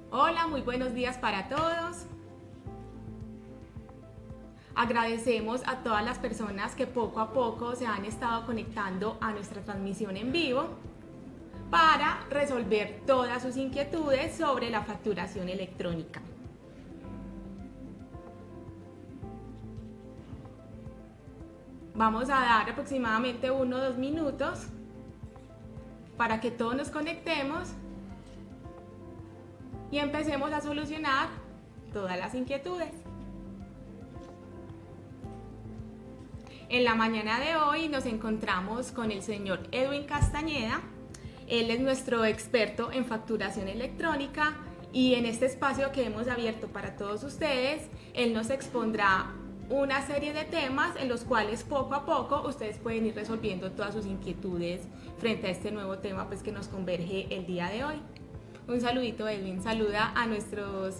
Hola, muy buenos días para todos. Agradecemos a todas las personas que poco a poco se han estado conectando a nuestra transmisión en vivo para resolver todas sus inquietudes sobre la facturación electrónica. Vamos a dar aproximadamente 1 o 2 minutos para que todos nos conectemos y empecemos a solucionar todas las inquietudes. En la mañana de hoy nos encontramos con el señor Edwin Castañeda. Él es nuestro experto en facturación electrónica y en este espacio que hemos abierto para todos ustedes, él nos expondrá una serie de temas en los cuales poco a poco ustedes pueden ir resolviendo todas sus inquietudes frente a este nuevo tema pues, que nos converge el día de hoy. Un saludito, Edwin. Saluda a nuestros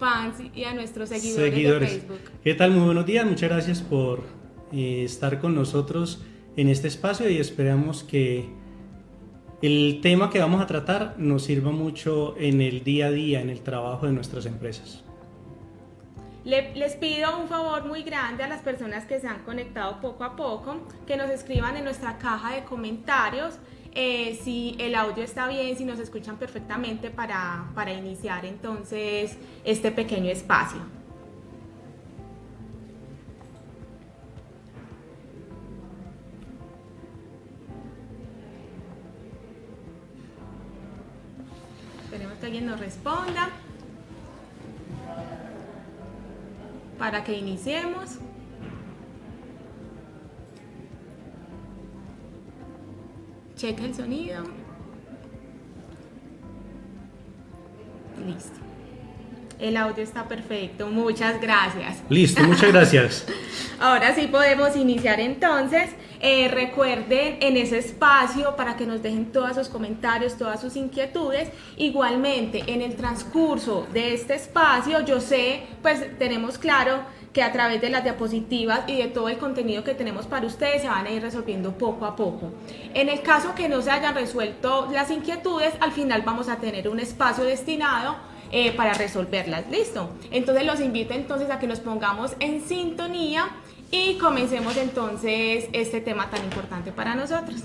fans y a nuestros seguidores de Facebook. ¿Qué tal? Muy buenos días. Muchas gracias por estar con nosotros en este espacio y esperamos que el tema que vamos a tratar nos sirva mucho en el día a día, en el trabajo de nuestras empresas. Les pido un favor muy grande a las personas que se han conectado poco a poco, que nos escriban en nuestra caja de comentarios si el audio está bien, si nos escuchan perfectamente para iniciar entonces este pequeño espacio. Esperemos que alguien nos responda para que iniciemos. Checa el sonido. Listo. El audio está perfecto. Muchas gracias. Listo, muchas gracias. Ahora sí podemos iniciar entonces. Recuerden en ese espacio para que nos dejen todos sus comentarios, todas sus inquietudes. Igualmente en el transcurso de este espacio, yo sé, pues tenemos claro que a través de las diapositivas y de todo el contenido que tenemos para ustedes se van a ir resolviendo poco a poco. En el caso que no se hayan resuelto las inquietudes, al final vamos a tener un espacio destinado para resolverlas. ¿Listo? Entonces los invito entonces a que nos pongamos en sintonía y comencemos entonces este tema tan importante para nosotros.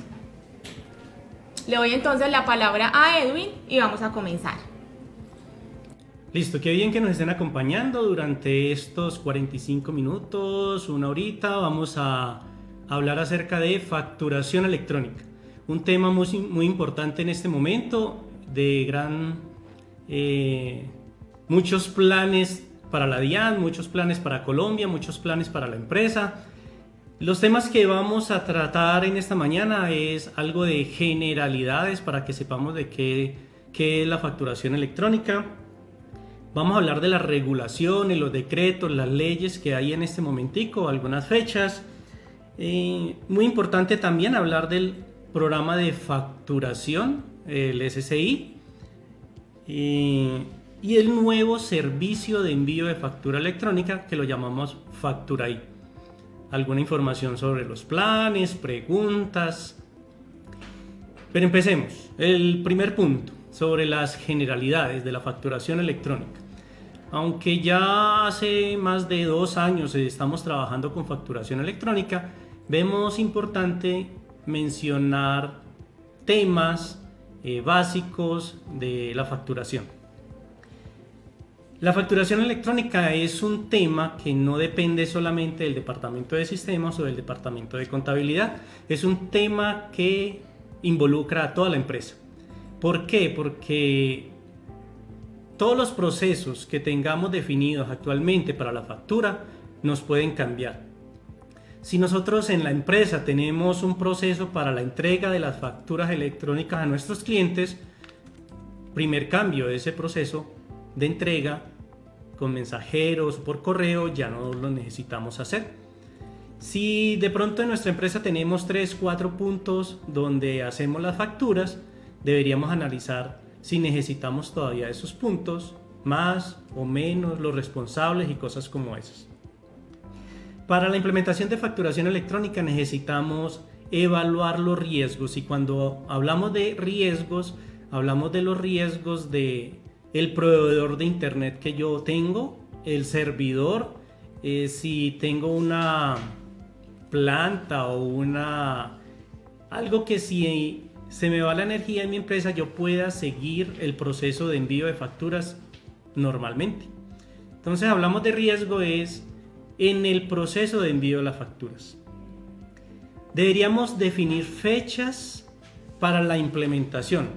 Le doy entonces la palabra a Edwin y vamos a comenzar. Listo, qué bien que nos estén acompañando durante estos 45 minutos, una horita. Vamos a hablar acerca de facturación electrónica, un tema muy importante en este momento, de muchos planes para la DIAN, muchos planes para Colombia, muchos planes para la empresa. Los temas que vamos a tratar en esta mañana es algo de generalidades para que sepamos de qué es la facturación electrónica. Vamos a hablar de las regulaciones, los decretos, las leyes que hay en este momentico, algunas fechas. Muy importante también hablar del programa de facturación, el SSI, y el nuevo servicio de envío de factura electrónica que lo llamamos Facturaí. Alguna información sobre los planes, preguntas. Pero empecemos. El primer punto, sobre las generalidades de la facturación electrónica. Aunque ya hace más de 2 años estamos trabajando con facturación electrónica, vemos importante mencionar temas básicos de la facturación. La facturación electrónica es un tema que no depende solamente del departamento de sistemas o del departamento de contabilidad. Es un tema que involucra a toda la empresa. ¿Por qué? Porque todos los procesos que tengamos definidos actualmente para la factura nos pueden cambiar. Si nosotros en la empresa tenemos un proceso para la entrega de las facturas electrónicas a nuestros clientes, primer cambio de ese proceso de entrega con mensajeros o por correo ya no lo necesitamos hacer. Si de pronto en nuestra empresa tenemos 3, 4 puntos donde hacemos las facturas, deberíamos analizar si necesitamos todavía esos puntos, más o menos, los responsables y cosas como esas. Para la implementación de facturación electrónica necesitamos evaluar los riesgos, y cuando hablamos de riesgos, hablamos de los riesgos de el proveedor de internet que yo tengo, el servidor, si tengo una planta o algo que si se me va la energía en mi empresa yo pueda seguir el proceso de envío de facturas normalmente. Entonces hablamos de riesgo es en el proceso de envío de las facturas. Deberíamos definir fechas para la implementación.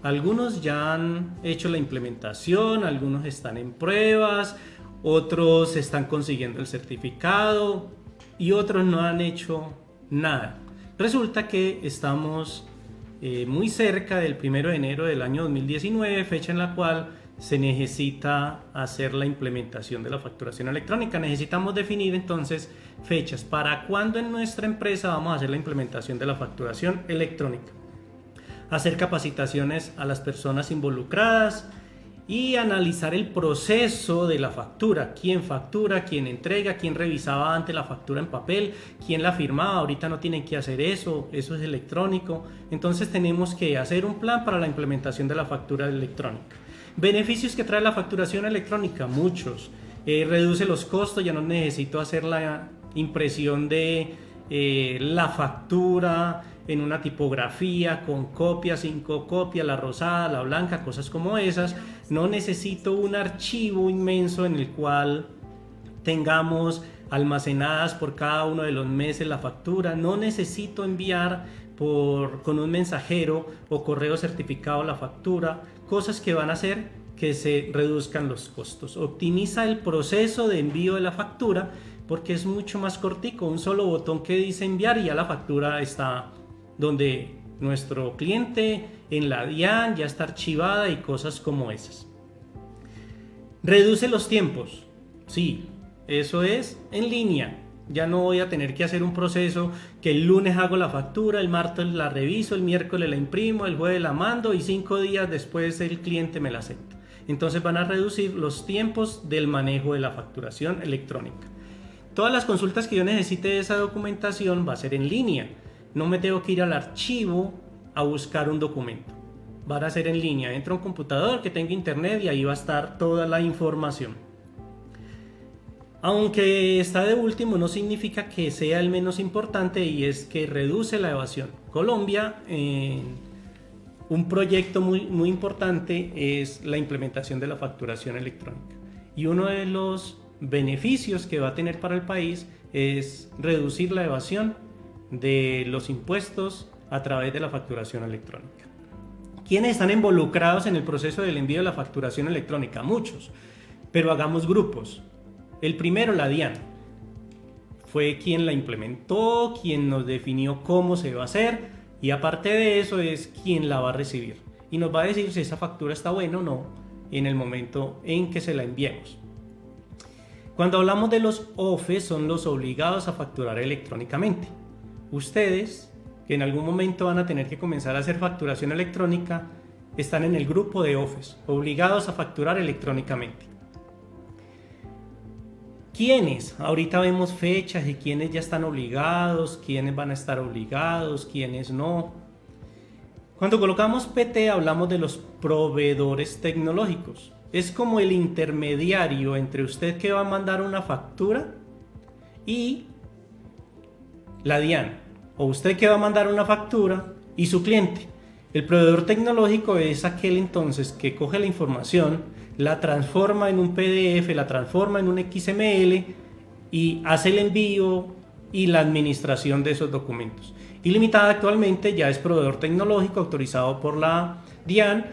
Algunos ya han hecho la implementación, algunos están en pruebas, otros están consiguiendo el certificado y otros no han hecho nada. Resulta que estamos muy cerca del 1 de enero del año 2019, fecha en la cual se necesita hacer la implementación de la facturación electrónica. Necesitamos definir entonces fechas para cuándo en nuestra empresa vamos a hacer la implementación de la facturación electrónica. Hacer capacitaciones a las personas involucradas y analizar el proceso de la factura. ¿Quién factura? ¿Quién entrega? ¿Quién revisaba antes la factura en papel? ¿Quién la firmaba? Ahorita no tienen que hacer eso es electrónico. Entonces tenemos que hacer un plan para la implementación de la factura electrónica. Beneficios que trae la facturación electrónica, muchos. Reduce los costos, ya no necesito hacer la impresión de la factura en una tipografía con copia, sin copia, la rosada, la blanca, cosas como esas. No necesito un archivo inmenso en el cual tengamos almacenadas por cada uno de los meses la factura. No necesito enviar con un mensajero o correo certificado la factura, cosas que van a hacer que se reduzcan los costos. Optimiza el proceso de envío de la factura porque es mucho más cortico, un solo botón que dice enviar y ya la factura está donde nuestro cliente, en la DIAN, ya está archivada y cosas como esas. Reduce los tiempos, sí, eso es en línea. Ya no voy a tener que hacer un proceso que el lunes hago la factura, el martes la reviso, el miércoles la imprimo, el jueves la mando y 5 días después el cliente me la acepta. Entonces van a reducir los tiempos del manejo de la facturación electrónica. Todas las consultas que yo necesite de esa documentación va a ser en línea. No me tengo que ir al archivo a buscar un documento. Van a ser en línea. Entro a un computador que tenga internet y ahí va a estar toda la información. Aunque está de último, no significa que sea el menos importante, y es que reduce la evasión. Colombia, un proyecto muy importante es la implementación de la facturación electrónica. Y uno de los beneficios que va a tener para el país es reducir la evasión de los impuestos a través de la facturación electrónica. ¿Quiénes están involucrados en el proceso del envío de la facturación electrónica? Muchos, pero hagamos grupos. El primero, la DIAN, fue quien la implementó, quien nos definió cómo se va a hacer, y aparte de eso es quien la va a recibir y nos va a decir si esa factura está buena o no en el momento en que se la enviemos. Cuando hablamos de los OFE, son los obligados a facturar electrónicamente. Ustedes, que en algún momento van a tener que comenzar a hacer facturación electrónica, están en el grupo de OFEs, obligados a facturar electrónicamente. ¿Quiénes? Ahorita vemos fechas y quiénes ya están obligados, quiénes van a estar obligados, quiénes no. Cuando colocamos PT hablamos de los proveedores tecnológicos. Es como el intermediario entre usted que va a mandar una factura y la DIAN, o usted que va a mandar una factura y su cliente. El proveedor tecnológico es aquel entonces que coge la información, la transforma en un PDF, la transforma en un XML y hace el envío y la administración de esos documentos. Ilimitada actualmente ya es proveedor tecnológico autorizado por la DIAN.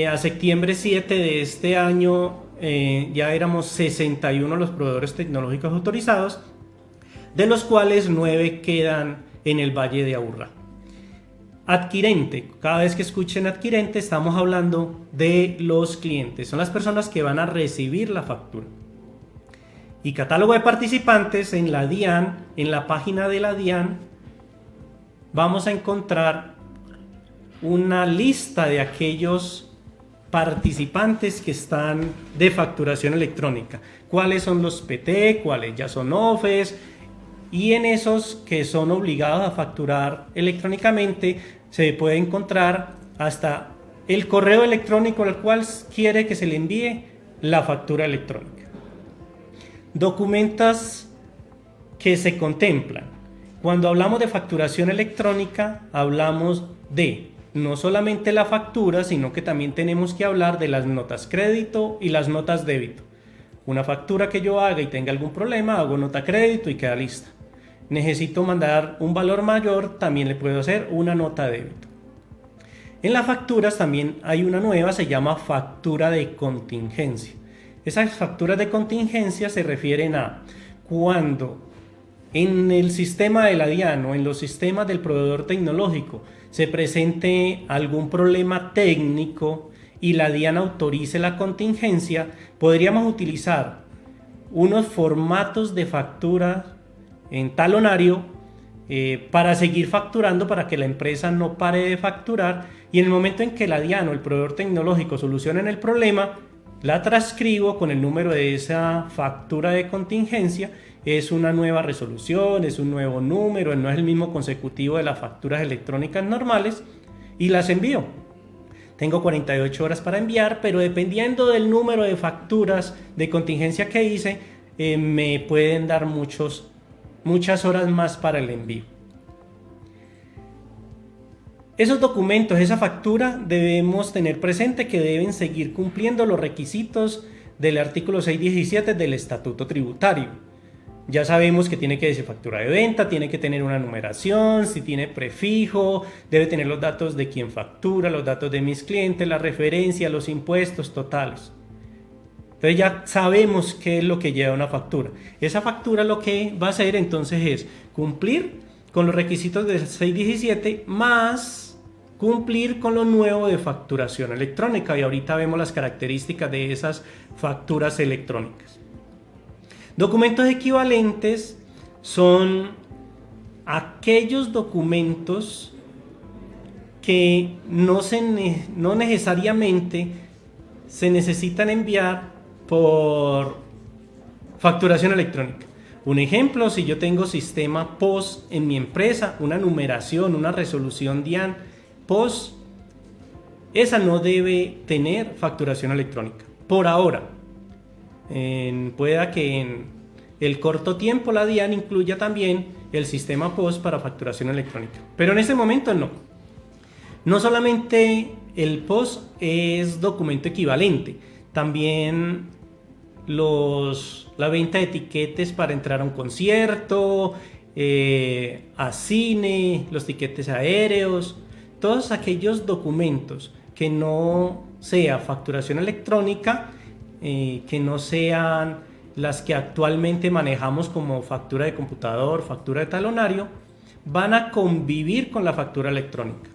A septiembre 7 de este año ya éramos 61 los proveedores tecnológicos autorizados, de los cuales 9 quedan en el Valle de Aburrá. Adquirente, cada vez que escuchen adquirente estamos hablando de los clientes, son las personas que van a recibir la factura. Y catálogo de participantes en la DIAN, en la página de la DIAN, vamos a encontrar una lista de aquellos participantes que están de facturación electrónica. ¿Cuáles son los PT? ¿Cuáles ya son OFES? Y en esos que son obligados a facturar electrónicamente se puede encontrar hasta el correo electrónico al cual quiere que se le envíe la factura electrónica. Documentos que se contemplan. Cuando hablamos de facturación electrónica, hablamos de no solamente la factura, sino que también tenemos que hablar de las notas crédito y las notas débito. Una factura que yo haga y tenga algún problema, hago nota crédito y queda lista. Necesito mandar un valor mayor, también le puedo hacer una nota débito. En las facturas también hay una nueva, se llama factura de contingencia. Esas facturas de contingencia se refieren a cuando en el sistema de la DIAN o en los sistemas del proveedor tecnológico se presente algún problema técnico y la DIAN autorice la contingencia, podríamos utilizar unos formatos de factura en talonario para seguir facturando, para que la empresa no pare de facturar, y en el momento en que la DIAN o el proveedor tecnológico solucionen el problema, la transcribo con el número de esa factura de contingencia. Es una nueva resolución, es un nuevo número, no es el mismo consecutivo de las facturas electrónicas normales, y las envío. Tengo 48 horas para enviar, pero dependiendo del número de facturas de contingencia que hice, me pueden dar muchas horas más para el envío. Esos documentos, esa factura, debemos tener presente que deben seguir cumpliendo los requisitos del artículo 617 del Estatuto Tributario. Ya sabemos que tiene que decir factura de venta, tiene que tener una numeración, si tiene prefijo, debe tener los datos de quien factura, los datos de mis clientes, la referencia, los impuestos totales. Entonces ya sabemos qué es lo que lleva una factura. Esa factura lo que va a hacer entonces es cumplir con los requisitos del 617 más cumplir con lo nuevo de facturación electrónica, y ahorita vemos las características de esas facturas electrónicas. Documentos equivalentes son aquellos documentos que no necesariamente se necesitan enviar por facturación electrónica. Un ejemplo, si yo tengo sistema POS en mi empresa, una numeración, una resolución DIAN POS, esa no debe tener facturación electrónica por ahora. Pueda que en el corto tiempo la DIAN incluya también el sistema POS para facturación electrónica, pero en este momento no. No solamente el POS es documento equivalente, también la venta de etiquetes para entrar a un concierto, a cine, los tiquetes aéreos, todos aquellos documentos que no sea facturación electrónica, que no sean las que actualmente manejamos como factura de computador, factura de talonario, van a convivir con la factura electrónica.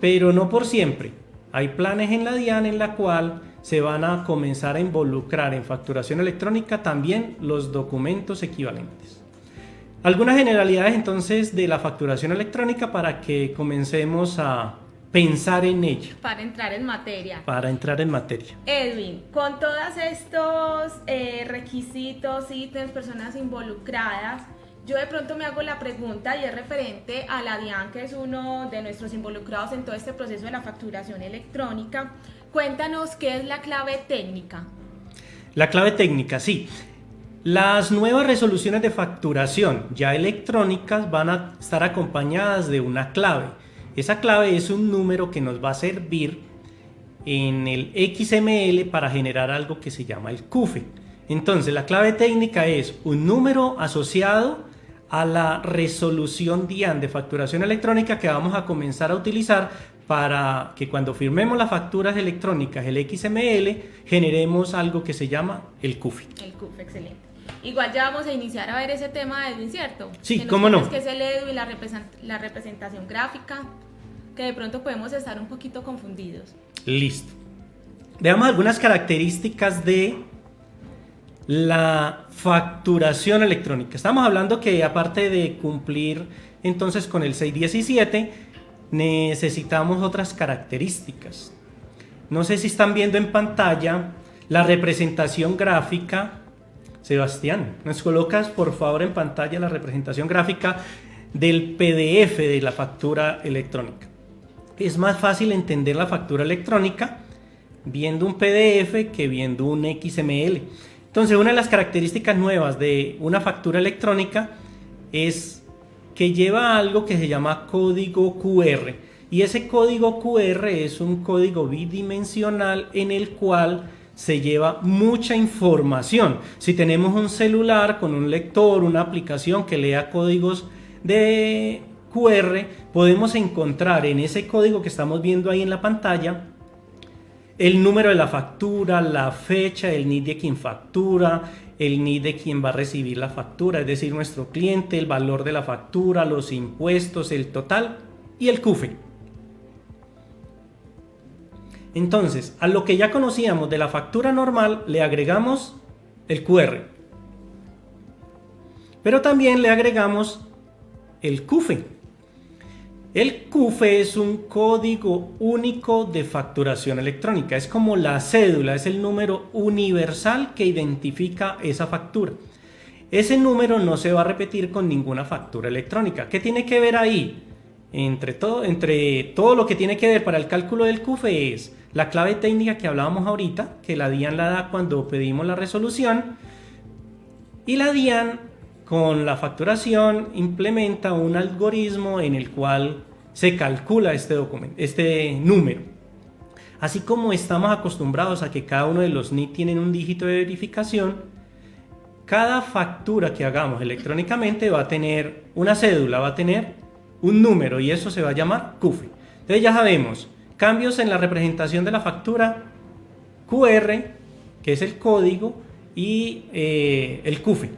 Pero no por siempre. Hay planes en la DIAN en la cual se van a comenzar a involucrar en facturación electrónica también los documentos equivalentes. Algunas generalidades entonces de la facturación electrónica para que comencemos a pensar en ella. Para entrar en materia. Edwin, con todos estos requisitos, ítems, personas involucradas, yo de pronto me hago la pregunta, y es referente a la DIAN, que es uno de nuestros involucrados en todo este proceso de la facturación electrónica. Cuéntanos qué es la clave técnica. La clave técnica, sí. Las nuevas resoluciones de facturación ya electrónicas van a estar acompañadas de una clave. Esa clave es un número que nos va a servir en el XML para generar algo que se llama el CUFE. Entonces, la clave técnica es un número asociado a la resolución DIAN de facturación electrónica que vamos a comenzar a utilizar para que cuando firmemos las facturas electrónicas, el XML, generemos algo que se llama el CUFE. El CUFE, excelente. Igual ya vamos a iniciar a ver ese tema de Edwin, ¿cierto? Sí, cómo no. Que es el Edwin, la representación gráfica, que de pronto podemos estar un poquito confundidos. Listo. Veamos algunas características de la facturación electrónica. Estamos hablando que aparte de cumplir entonces con el 617, necesitamos otras características. No sé si están viendo en pantalla la representación gráfica. Sebastián, ¿nos colocas por favor en pantalla la representación gráfica del PDF de la factura electrónica? Es más fácil entender la factura electrónica viendo un PDF que viendo un XML. Entonces, una de las características nuevas de una factura electrónica es que lleva algo que se llama código QR. Y ese código QR es un código bidimensional en el cual se lleva mucha información. Si tenemos un celular con un lector, una aplicación que lea códigos de QR, podemos encontrar en ese código que estamos viendo ahí en la pantalla el número de la factura, la fecha, el NID de quien factura, el NID de quien va a recibir la factura, es decir, nuestro cliente, el valor de la factura, los impuestos, el total y el CUFE. Entonces, a lo que ya conocíamos de la factura normal le agregamos el QR, pero también le agregamos el CUFE. El CUFE es un código único de facturación electrónica, es como la cédula, es el número universal que identifica esa factura. Ese número no se va a repetir con ninguna factura electrónica. ¿Qué tiene que ver ahí? Entre todo lo que tiene que ver para el cálculo del CUFE es la clave técnica que hablábamos ahorita, que la DIAN la da cuando pedimos la resolución, y la DIAN con la facturación implementa un algoritmo en el cual se calcula este número. Así como estamos acostumbrados a que cada uno de los NID tienen un dígito de verificación, cada factura que hagamos electrónicamente va a tener una cédula, va a tener un número y eso se va a llamar CUFE. Entonces ya sabemos, cambios en la representación de la factura, QR, que es el código, y el CUFE.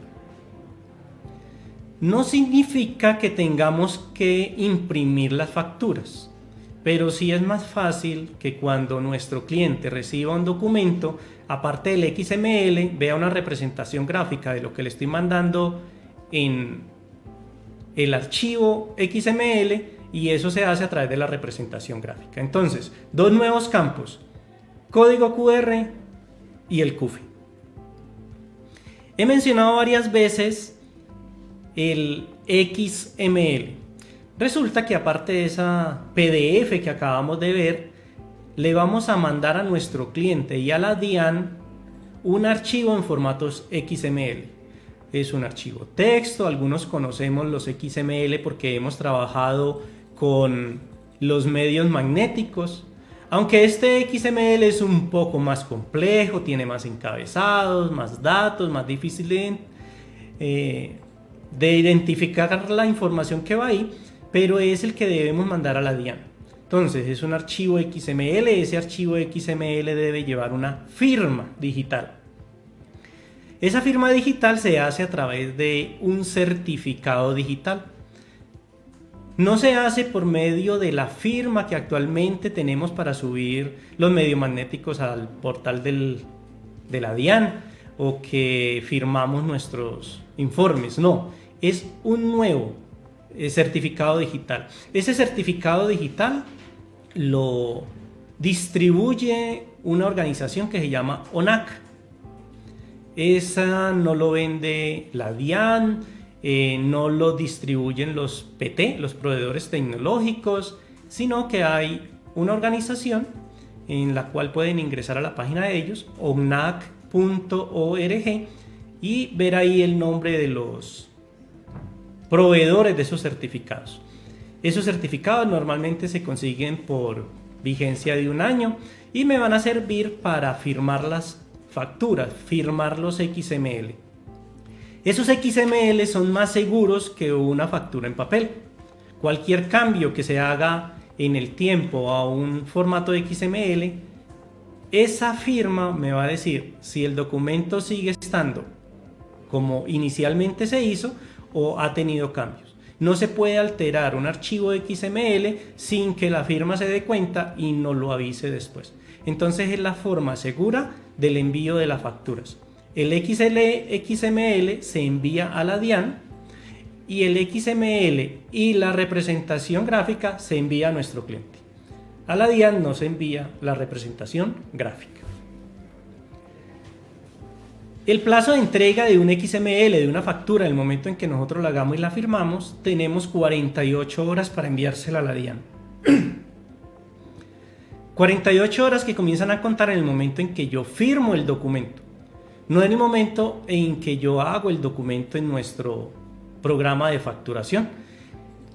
No significa que tengamos que imprimir las facturas, pero sí es más fácil que cuando nuestro cliente reciba un documento, aparte del XML, vea una representación gráfica de lo que le estoy mandando en el archivo XML, y eso se hace a través de la representación gráfica. Entonces, dos nuevos campos, código QR y el CUFE. He mencionado varias veces el XML. Resulta que aparte de esa PDF que acabamos de ver, le vamos a mandar a nuestro cliente y a la DIAN un archivo en formatos XML. Es un archivo texto, algunos conocemos los XML porque hemos trabajado con los medios magnéticos, aunque este XML es un poco más complejo, tiene más encabezados, más datos, más difícil de identificar la información que va ahí, pero es el que debemos mandar a la DIAN. Entonces es un archivo XML, ese archivo XML debe llevar una firma digital. Esa firma digital se hace a través de un certificado digital. No se hace por medio de la firma que actualmente tenemos para subir los medios magnéticos al portal de la DIAN o que firmamos nuestros informes. No, es un nuevo certificado digital. Ese certificado digital lo distribuye una organización que se llama ONAC. Esa no lo vende la DIAN, no lo distribuyen los PT, los proveedores tecnológicos, sino que hay una organización en la cual pueden ingresar a la página de ellos, onac.org, y ver ahí el nombre de los proveedores de esos certificados. Esos certificados normalmente se consiguen por vigencia de 1 año y me van a servir para firmar las facturas, firmar los XML. Esos XML son más seguros que una factura en papel. Cualquier cambio que se haga en el tiempo a un formato de XML, esa firma me va a decir si el documento sigue estando como inicialmente se hizo o ha tenido cambios. No se puede alterar un archivo XML sin que la firma se dé cuenta y no lo avise después. Entonces es la forma segura del envío de las facturas. El XML se envía a la DIAN y el XML y la representación gráfica se envía a nuestro cliente. A la DIAN no se envía la representación gráfica. El plazo de entrega de un XML, de una factura, el momento en que nosotros la hagamos y la firmamos, tenemos 48 horas para enviársela a la DIAN. 48 horas que comienzan a contar en el momento en que yo firmo el documento, no en el momento en que yo hago el documento en nuestro programa de facturación.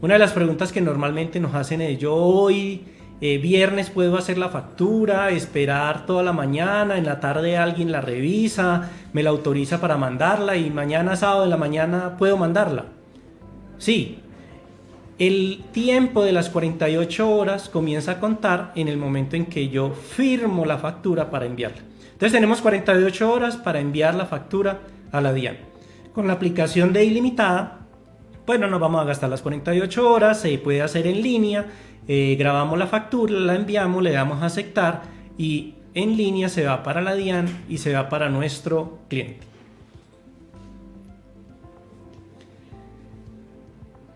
Una de las preguntas que normalmente nos hacen es: yo hoy viernes puedo hacer la factura, esperar toda la mañana, en la tarde alguien la revisa, me la autoriza para mandarla y mañana sábado en la mañana puedo mandarla. Sí, el tiempo de las 48 horas comienza a contar en el momento en que yo firmo la factura para enviarla. Entonces tenemos 48 horas para enviar la factura a la DIAN. Con la aplicación de ilimitada, pues no nos vamos a gastar las 48 horas, se puede hacer en línea, grabamos la factura, la enviamos, le damos a aceptar y en línea se va para la DIAN y se va para nuestro cliente.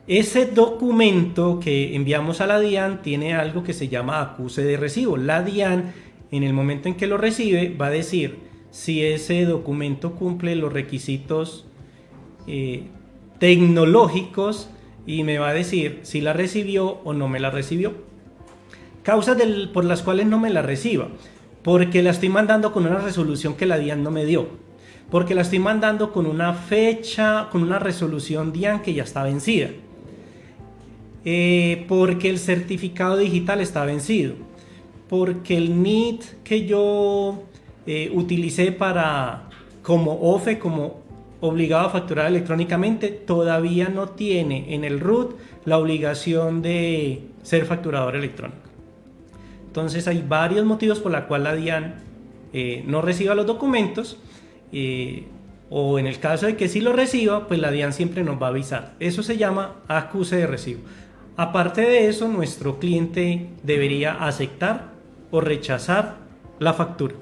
Ese documento que enviamos a la DIAN tiene algo que se llama acuse de recibo. La DIAN, en el momento en que lo recibe, va a decir si ese documento cumple los requisitos tecnológicos y me va a decir si la recibió o no me la recibió. Causas por las cuales no me la reciba: porque la estoy mandando con una resolución que la DIAN no me dio, porque la estoy mandando con una fecha, con una resolución DIAN que ya está vencida, porque el certificado digital está vencido, porque el NIT que yo utilicé como OFE, como obligado a facturar electrónicamente, todavía no tiene en el RUT la obligación de ser facturador electrónico. Entonces hay varios motivos por los cuales la DIAN no reciba los documentos, o en el caso de que sí lo reciba, pues la DIAN siempre nos va a avisar. Eso se llama acuse de recibo. Aparte de eso, nuestro cliente debería aceptar o rechazar la factura.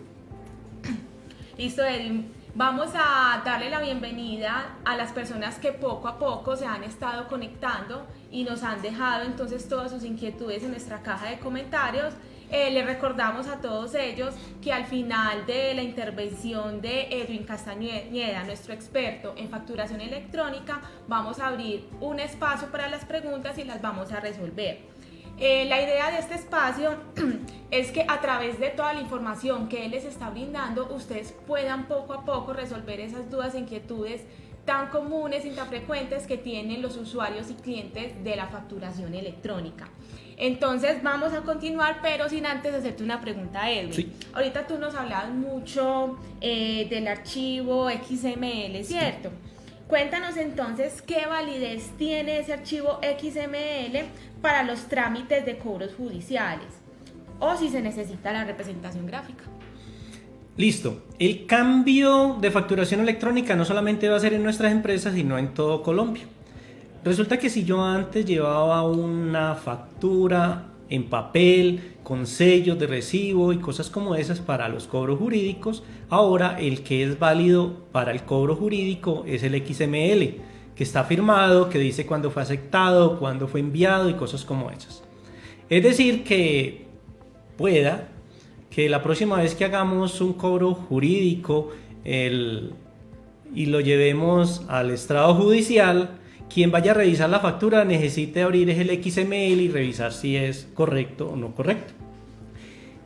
Listo, Edwin. Vamos a darle la bienvenida a las personas que poco a poco se han estado conectando y nos han dejado entonces todas sus inquietudes en nuestra caja de comentarios. Les recordamos a todos ellos que al final de la intervención de Edwin Castañeda, nuestro experto en facturación electrónica, vamos a abrir un espacio para las preguntas y las vamos a resolver. La idea de este espacio es que a través de toda la información que él les está brindando, ustedes puedan poco a poco resolver esas dudas e inquietudes tan comunes y tan frecuentes que tienen los usuarios y clientes de la facturación electrónica. Entonces vamos a continuar, pero sin antes hacerte una pregunta, Edwin. Sí. Ahorita tú nos hablabas mucho del archivo XML, ¿cierto? Sí. Cuéntanos entonces qué validez tiene ese archivo XML para los trámites de cobros judiciales o si se necesita la representación gráfica. Listo. El cambio de facturación electrónica no solamente va a ser en nuestras empresas, sino en todo Colombia. Resulta que si yo antes llevaba una factura en papel, con sellos de recibo y cosas como esas para los cobros jurídicos, ahora el que es válido para el cobro jurídico es el XML, que está firmado, que dice cuándo fue aceptado, cuándo fue enviado y cosas como esas. Es decir, que pueda que la próxima vez que hagamos un cobro jurídico y lo llevemos al estrado judicial, quien vaya a revisar la factura necesite abrir el XML y revisar si es correcto o no correcto.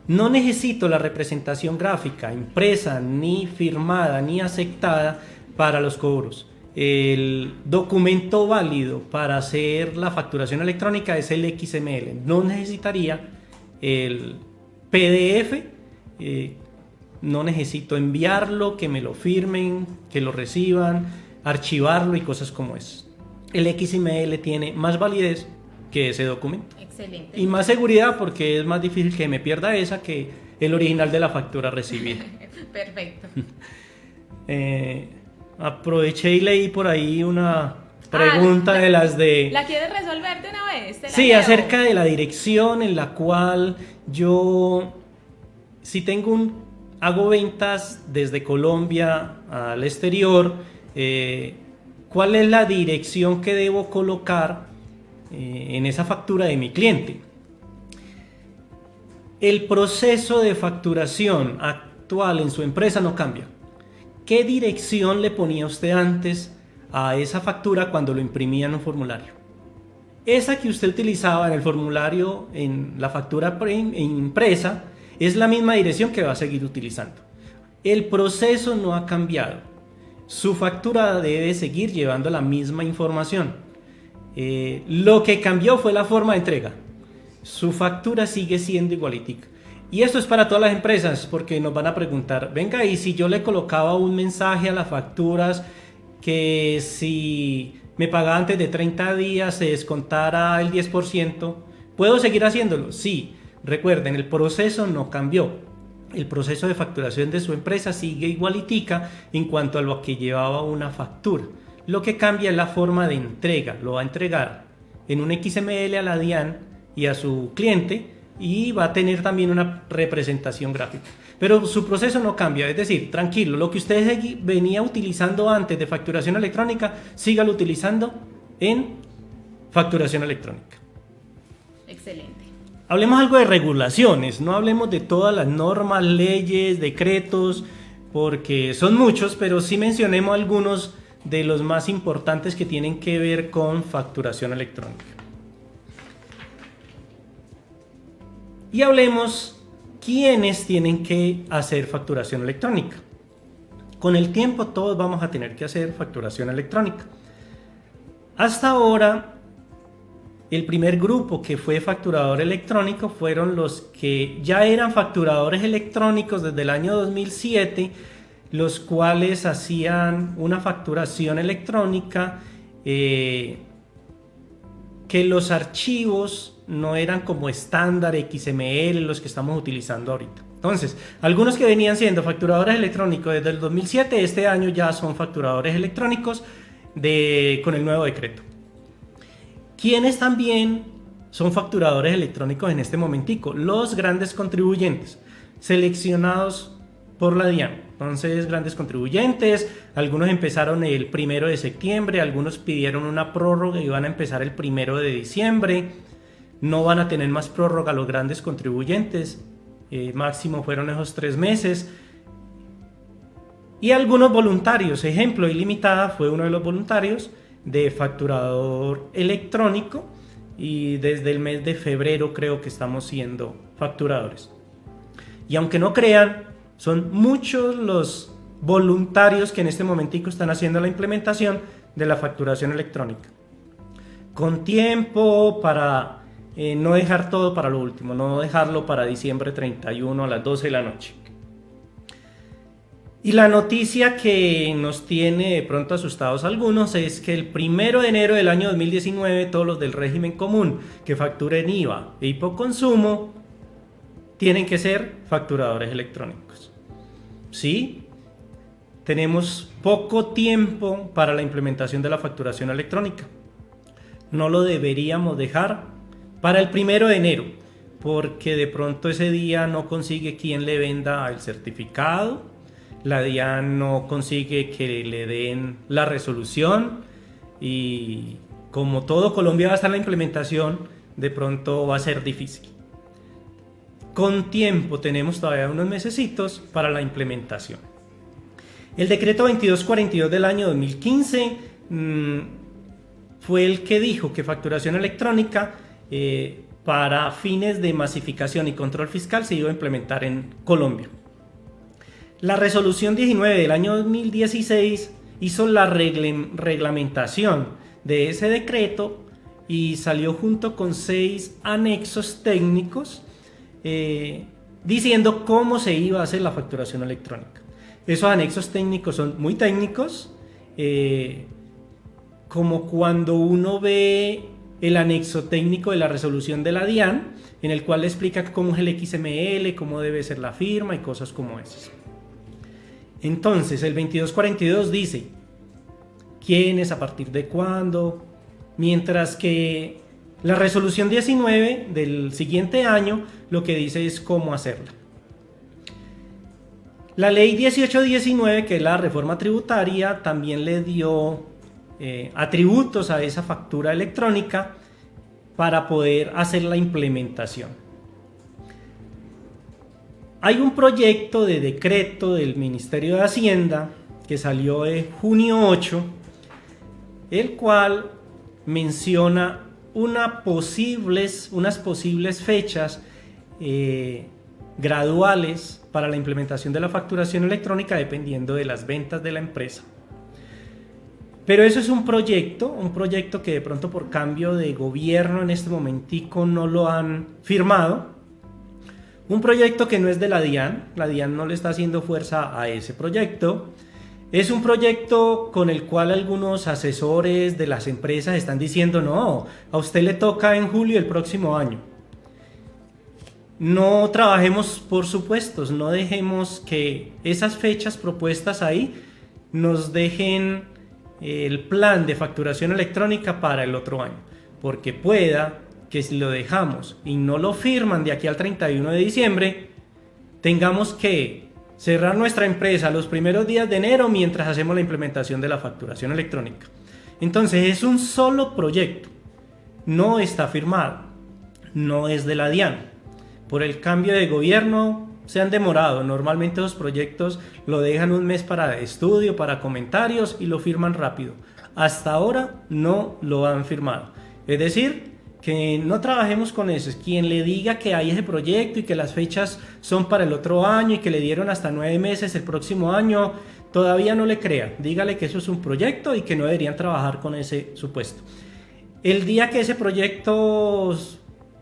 No necesito la representación gráfica impresa, ni firmada, ni aceptada para los cobros. El documento válido para hacer la facturación electrónica es el XML. No necesitaría el PDF, no necesito enviarlo, que me lo firmen, que lo reciban, archivarlo y cosas como eso. El XML tiene más validez que ese documento. Excelente. Y más seguridad porque es más difícil que me pierda esa que el original de la factura recibida. Perfecto. Aproveché y leí por ahí una pregunta de las de... ¿La quieres resolver de una vez? Sí, acerca de la dirección en la cual yo, si hago ventas desde Colombia al exterior, ¿cuál es la dirección que debo colocar en esa factura de mi cliente? El proceso de facturación actual en su empresa no cambia. ¿Qué dirección le ponía usted antes a esa factura cuando lo imprimía en un formulario? Esa que usted utilizaba en el formulario, en la factura impresa, es la misma dirección que va a seguir utilizando. El proceso no ha cambiado. Su factura debe seguir llevando la misma información. Lo que cambió fue la forma de entrega. Su factura sigue siendo igualitica. Y esto es para todas las empresas, porque nos van a preguntar, venga, y si yo le colocaba un mensaje a las facturas que si me pagaba antes de 30 días se descontara el 10%, ¿puedo seguir haciéndolo? Sí, recuerden, el proceso no cambió. El proceso de facturación de su empresa sigue igualitica en cuanto a lo que llevaba una factura. Lo que cambia es la forma de entrega. Lo va a entregar en un XML a la DIAN y a su cliente, y va a tener también una representación gráfica. Pero su proceso no cambia, es decir, tranquilo, lo que usted venía utilizando antes de facturación electrónica, sígalo utilizando en facturación electrónica. Excelente. Hablemos algo de regulaciones, no hablemos de todas las normas, leyes, decretos, porque son muchos, pero sí mencionemos algunos de los más importantes que tienen que ver con facturación electrónica. Y hablemos quiénes tienen que hacer facturación electrónica. Con el tiempo todos vamos a tener que hacer facturación electrónica. Hasta ahora, el primer grupo que fue facturador electrónico fueron los que ya eran facturadores electrónicos desde el año 2007, los cuales hacían una facturación electrónica que los archivos no eran como estándar XML los que estamos utilizando ahorita. Entonces, algunos que venían siendo facturadores electrónicos desde el 2007, este año ya son facturadores electrónicos con el nuevo decreto. ¿Quiénes también son facturadores electrónicos en este momentico? Los grandes contribuyentes, seleccionados por la DIAN. Entonces, grandes contribuyentes, algunos empezaron el 1 de septiembre, algunos pidieron una prórroga y van a empezar el 1 de diciembre. No van a tener más prórroga los grandes contribuyentes, máximo fueron esos 3 meses. Y algunos voluntarios, ejemplo, Ilimitada fue uno de los voluntarios de facturador electrónico, y desde el mes de febrero creo que estamos siendo facturadores. Y aunque no crean, son muchos los voluntarios que en este momentico están haciendo la implementación de la facturación electrónica. Con tiempo para no dejar todo para lo último, no dejarlo para diciembre 31 a las 12 de la noche. Y la noticia que nos tiene de pronto asustados algunos es que el 1 de enero del año 2019 todos los del régimen común que facturen IVA e hipoconsumo tienen que ser facturadores electrónicos. ¿Sí? Tenemos poco tiempo para la implementación de la facturación electrónica. No lo deberíamos dejar para el 1 de enero, porque de pronto ese día no consigue quien le venda el certificado, la DIAN no consigue que le den la resolución, y como todo Colombia va a estar en la implementación, de pronto va a ser difícil. Con tiempo, tenemos todavía unos mesecitos para la implementación. El decreto 2242 del año 2015 fue el que dijo que facturación electrónica para fines de masificación y control fiscal se iba a implementar en Colombia. La resolución 19 del año 2016 hizo la reglamentación de ese decreto y salió junto con 6 anexos técnicos diciendo cómo se iba a hacer la facturación electrónica. Esos anexos técnicos son muy técnicos, como cuando uno ve el anexo técnico de la resolución de la DIAN, en el cual le explica cómo es el XML, cómo debe ser la firma y cosas como esas. Entonces, el 2242 dice quiénes, a partir de cuándo, mientras que la resolución 19 del siguiente año lo que dice es cómo hacerla. La ley 1819, que es la reforma tributaria, también le dio atributos a esa factura electrónica para poder hacer la implementación. Hay un proyecto de decreto del Ministerio de Hacienda que salió en junio 8, el cual menciona unas posibles fechas graduales para la implementación de la facturación electrónica dependiendo de las ventas de la empresa. Pero eso es un proyecto que de pronto por cambio de gobierno en este momentico no lo han firmado. Un proyecto que no es de la DIAN no le está haciendo fuerza a ese proyecto. Es un proyecto con el cual algunos asesores de las empresas están diciendo: no, a usted le toca en julio del próximo año. No trabajemos por supuestos, no dejemos que esas fechas propuestas ahí nos dejen el plan de facturación electrónica para el otro año, porque pueda que si lo dejamos y no lo firman de aquí al 31 de diciembre, tengamos que cerrar nuestra empresa los primeros días de enero mientras hacemos la implementación de la facturación electrónica. Entonces es un solo proyecto, no está firmado, no es de la DIAN. Por el cambio de gobierno se han demorado. Normalmente los proyectos lo dejan un mes para estudio, para comentarios y lo firman rápido. Hasta ahora no lo han firmado. Es decir, que no trabajemos con eso. Quien le diga que hay ese proyecto y que las fechas son para el otro año y que le dieron hasta 9 meses el próximo año, todavía no le crea. Dígale que eso es un proyecto y que no deberían trabajar con ese supuesto. El día que ese proyecto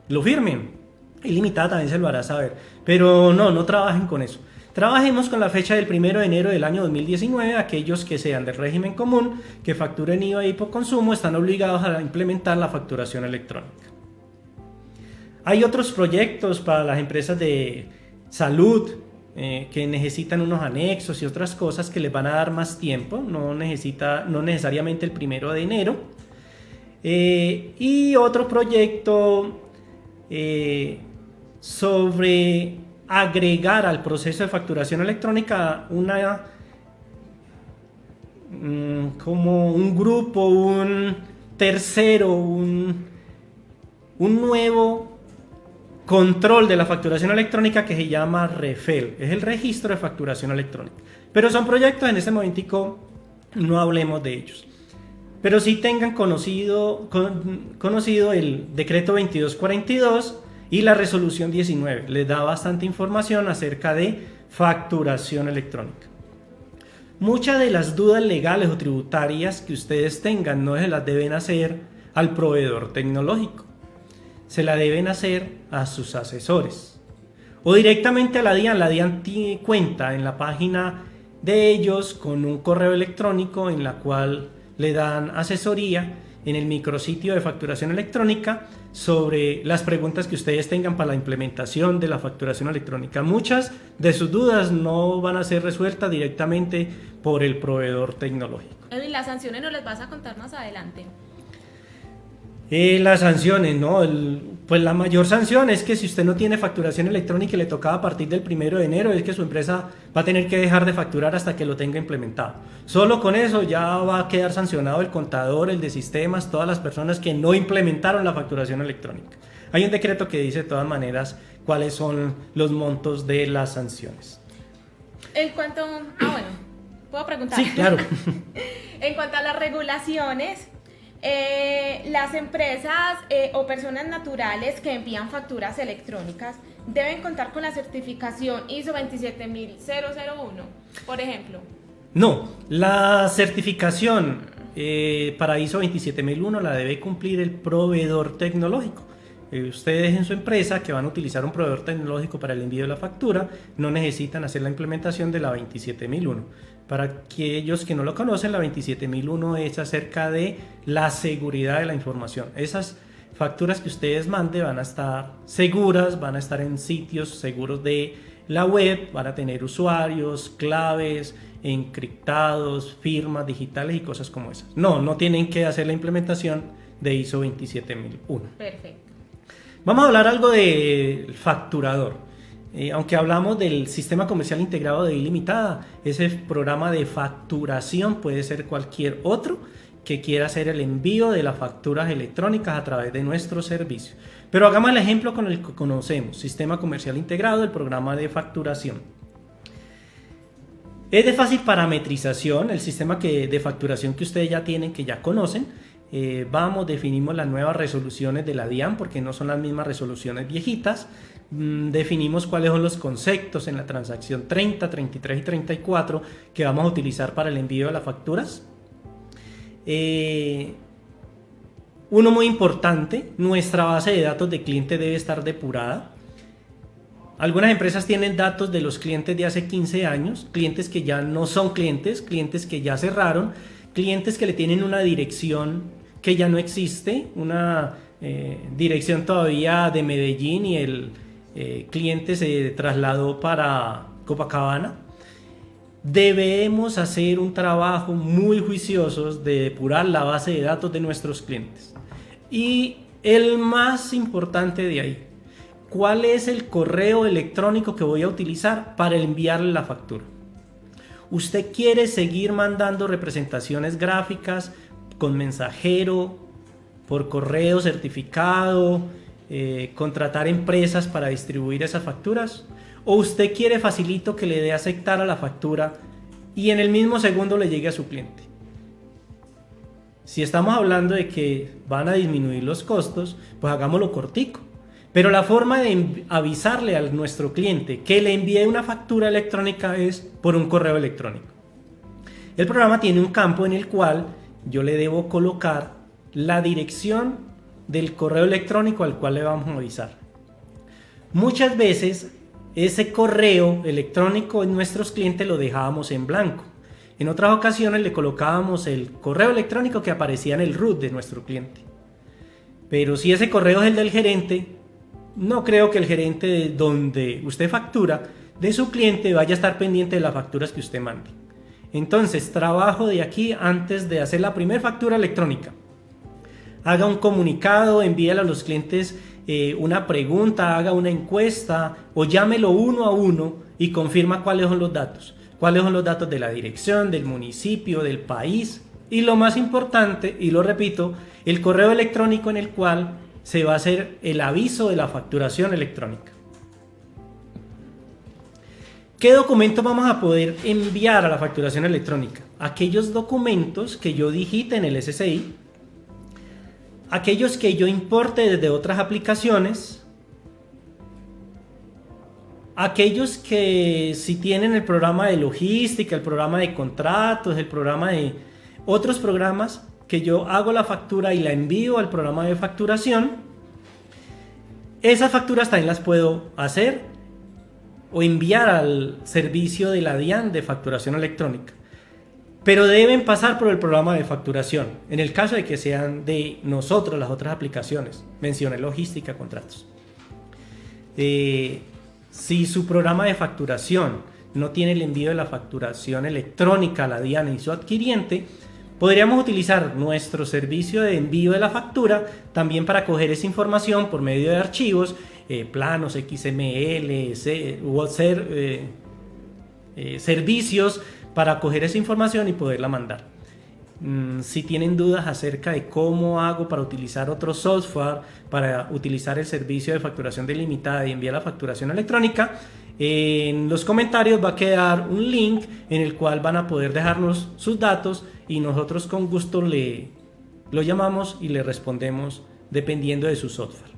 lo firmen, ilimitada también se lo hará saber, pero no trabajen con eso. Trabajemos con la fecha del 1 de enero del año 2019. Aquellos que sean del régimen común, que facturen IVA y por consumo, están obligados a implementar la facturación electrónica. Hay otros proyectos para las empresas de salud que necesitan unos anexos y otras cosas que les van a dar más tiempo, no necesariamente el 1 de enero. Y otro proyecto sobre agregar al proceso de facturación electrónica como un grupo, un tercero, un nuevo control de la facturación electrónica que se llama REFEL, es el registro de facturación electrónica. Pero son proyectos, en este momentico no hablemos de ellos. Pero sí tengan conocido el decreto 2242 y la resolución 19. Les da bastante información acerca de facturación electrónica. Muchas de las dudas legales o tributarias que ustedes tengan no se las deben hacer al proveedor tecnológico. Se la deben hacer a sus asesores. O directamente a la DIAN. La DIAN tiene cuenta en la página de ellos con un correo electrónico en la cual le dan asesoría en el micrositio de facturación electrónica sobre las preguntas que ustedes tengan para la implementación de la facturación electrónica. Muchas de sus dudas no van a ser resueltas directamente por el proveedor tecnológico. Edwin, las sanciones nos las vas a contar más adelante. Las sanciones, ¿no? Pues la mayor sanción es que si usted no tiene facturación electrónica y le tocaba a partir del 1 de enero, es que su empresa va a tener que dejar de facturar hasta que lo tenga implementado. Solo con eso ya va a quedar sancionado el contador, el de sistemas, todas las personas que no implementaron la facturación electrónica. Hay un decreto que dice de todas maneras cuáles son los montos de las sanciones. En cuanto... bueno, ¿puedo preguntar? Sí, claro. En cuanto a las regulaciones... las empresas o personas naturales que envían facturas electrónicas deben contar con la certificación ISO 27001, por ejemplo. No, la certificación para ISO 27001 la debe cumplir el proveedor tecnológico. Ustedes en su empresa que van a utilizar un proveedor tecnológico para el envío de la factura no necesitan hacer la implementación de la 27001. Para aquellos que no lo conocen, la 27001 es acerca de la seguridad de la información. Esas facturas que ustedes manden van a estar seguras, van a estar en sitios seguros de la web, van a tener usuarios, claves, encriptados, firmas digitales y cosas como esas. No tienen que hacer la implementación de ISO 27001. Perfecto. Vamos a hablar algo del facturador. Aunque hablamos del sistema comercial integrado de ilimitada, ese programa de facturación puede ser cualquier otro que quiera hacer el envío de las facturas electrónicas a través de nuestro servicio. Pero hagamos el ejemplo con el que conocemos, Sistema Comercial Integrado, el programa de facturación. Es de fácil parametrización, el sistema de facturación que ustedes ya tienen, que ya conocen. Definimos las nuevas resoluciones de la DIAN, porque no son las mismas resoluciones viejitas. Definimos cuáles son los conceptos en la transacción 30, 33 y 34 que vamos a utilizar para el envío de las facturas. Uno muy importante, nuestra base de datos de cliente debe estar depurada. Algunas empresas tienen datos de los clientes de hace 15 años, clientes que ya no son clientes que ya cerraron, clientes que le tienen una dirección que ya no existe, una dirección todavía de Medellín y el cliente se trasladó para Copacabana. Debemos hacer un trabajo muy juicioso de depurar la base de datos de nuestros clientes. Y el más importante de ahí, ¿cuál es el correo electrónico que voy a utilizar para enviarle la factura? ¿Usted quiere seguir mandando representaciones gráficas con mensajero, por correo certificado, contratar empresas para distribuir esas facturas? ¿O usted quiere facilito que le dé a aceptar a la factura y en el mismo segundo le llegue a su cliente? Si estamos hablando de que van a disminuir los costos, pues hagámoslo cortico. Pero la forma de avisarle a nuestro cliente que le envíe una factura electrónica es por un correo electrónico. El programa tiene un campo en el cual yo le debo colocar la dirección del correo electrónico al cual le vamos a avisar. Muchas veces ese correo electrónico en nuestros clientes lo dejábamos en blanco. En otras ocasiones le colocábamos el correo electrónico que aparecía en el root de nuestro cliente. Pero si ese correo es el del gerente, no creo que el gerente de donde usted factura de su cliente vaya a estar pendiente de las facturas que usted mande. Entonces, trabajo de aquí antes de hacer la primera factura electrónica. Haga un comunicado, envíele a los clientes una pregunta, haga una encuesta o llámelo uno a uno y confirma cuáles son los datos. Cuáles son los datos de la dirección, del municipio, del país. Y lo más importante, y lo repito, el correo electrónico en el cual se va a hacer el aviso de la facturación electrónica. ¿Qué documentos vamos a poder enviar a la facturación electrónica? Aquellos documentos que yo digite en el SSI, aquellos que yo importe desde otras aplicaciones, aquellos que si tienen el programa de logística, el programa de contratos, el programa de otros programas, que yo hago la factura y la envío al programa de facturación. Esas facturas también las puedo hacer o enviar al servicio de la DIAN de facturación electrónica, pero deben pasar por el programa de facturación en el caso de que sean de nosotros las otras aplicaciones. Mencioné logística, contratos. Si su programa de facturación no tiene el envío de la facturación electrónica a la DIAN y su adquiriente, podríamos utilizar nuestro servicio de envío de la factura también para coger esa información por medio de archivos, planos, XML, servicios para coger esa información y poderla mandar. Si tienen dudas acerca de cómo hago para utilizar otro software, para utilizar el servicio de facturación delimitada y enviar la facturación electrónica, en los comentarios va a quedar un link en el cual van a poder dejarnos sus datos y nosotros con gusto lo llamamos y le respondemos dependiendo de su software.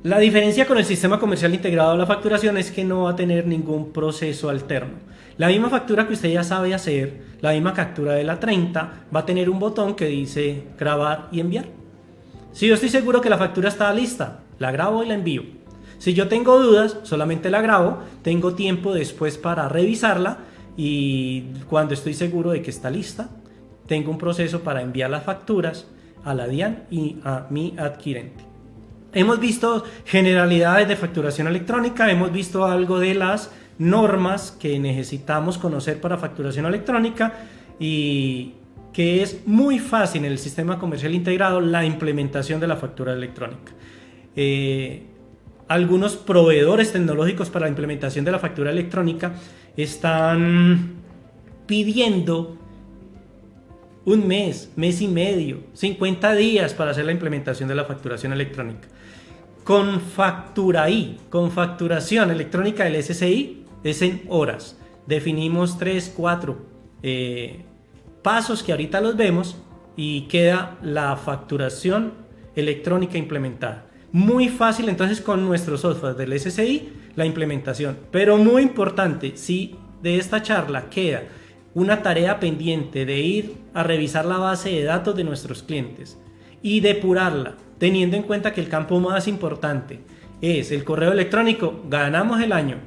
La diferencia con el sistema comercial integrado de la facturación es que no va a tener ningún proceso alterno. La misma factura que usted ya sabe hacer, la misma captura de la 30, va a tener un botón que dice grabar y enviar. Si yo estoy seguro que la factura está lista, la grabo y la envío. Si yo tengo dudas, solamente la grabo, tengo tiempo después para revisarla y cuando estoy seguro de que está lista, tengo un proceso para enviar las facturas a la DIAN y a mi adquirente. Hemos visto generalidades de facturación electrónica, hemos visto algo de las normas que necesitamos conocer para facturación electrónica y que es muy fácil en el sistema comercial integrado la implementación de la factura electrónica. Algunos proveedores tecnológicos para la implementación de la factura electrónica están pidiendo un mes, mes y medio, 50 días para hacer la implementación de la facturación electrónica. Con Facturaí, con facturación electrónica del SCI, es en horas. Definimos 3, 4 pasos que ahorita los vemos y queda la facturación electrónica implementada. Muy fácil entonces con nuestro software del SCI la implementación, pero muy importante, si de esta charla queda una tarea pendiente de ir a revisar la base de datos de nuestros clientes y depurarla, teniendo en cuenta que el campo más importante es el correo electrónico, ganamos el año.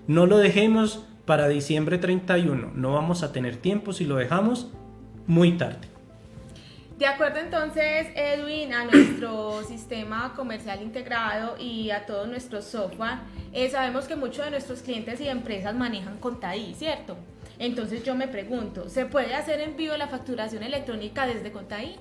No lo dejemos para diciembre 31, no vamos a tener tiempo si lo dejamos muy tarde. De acuerdo entonces, Edwin, a nuestro sistema comercial integrado y a todo nuestro software, sabemos que muchos de nuestros clientes y empresas manejan Contaí, ¿cierto? Entonces yo me pregunto, ¿se puede hacer envío de la facturación electrónica desde Contaí?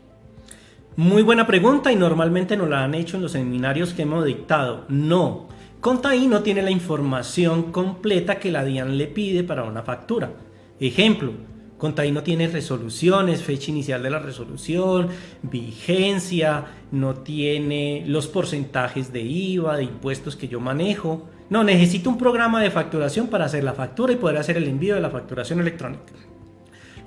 Muy buena pregunta y normalmente nos la han hecho en los seminarios que hemos dictado. No, Contaí no tiene la información completa que la DIAN le pide para una factura. Ejemplo, Contaí no tiene resoluciones, fecha inicial de la resolución, vigencia, no tiene los porcentajes de IVA, de impuestos que yo manejo. No, necesito un programa de facturación para hacer la factura y poder hacer el envío de la facturación electrónica.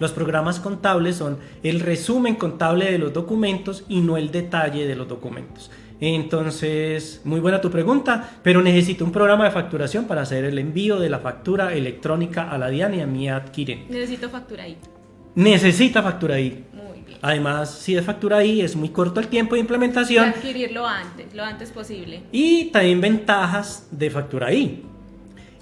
Los programas contables son el resumen contable de los documentos y no el detalle de los documentos. Entonces, muy buena tu pregunta, pero necesito un programa de facturación para hacer el envío de la factura electrónica a la DIAN y a mi adquirente. Necesito Facturaí. Necesita Facturaí. Muy bien. Además, si es Facturaí, es muy corto el tiempo de implementación. Y adquirirlo antes, lo antes posible. Y también ventajas de Facturaí.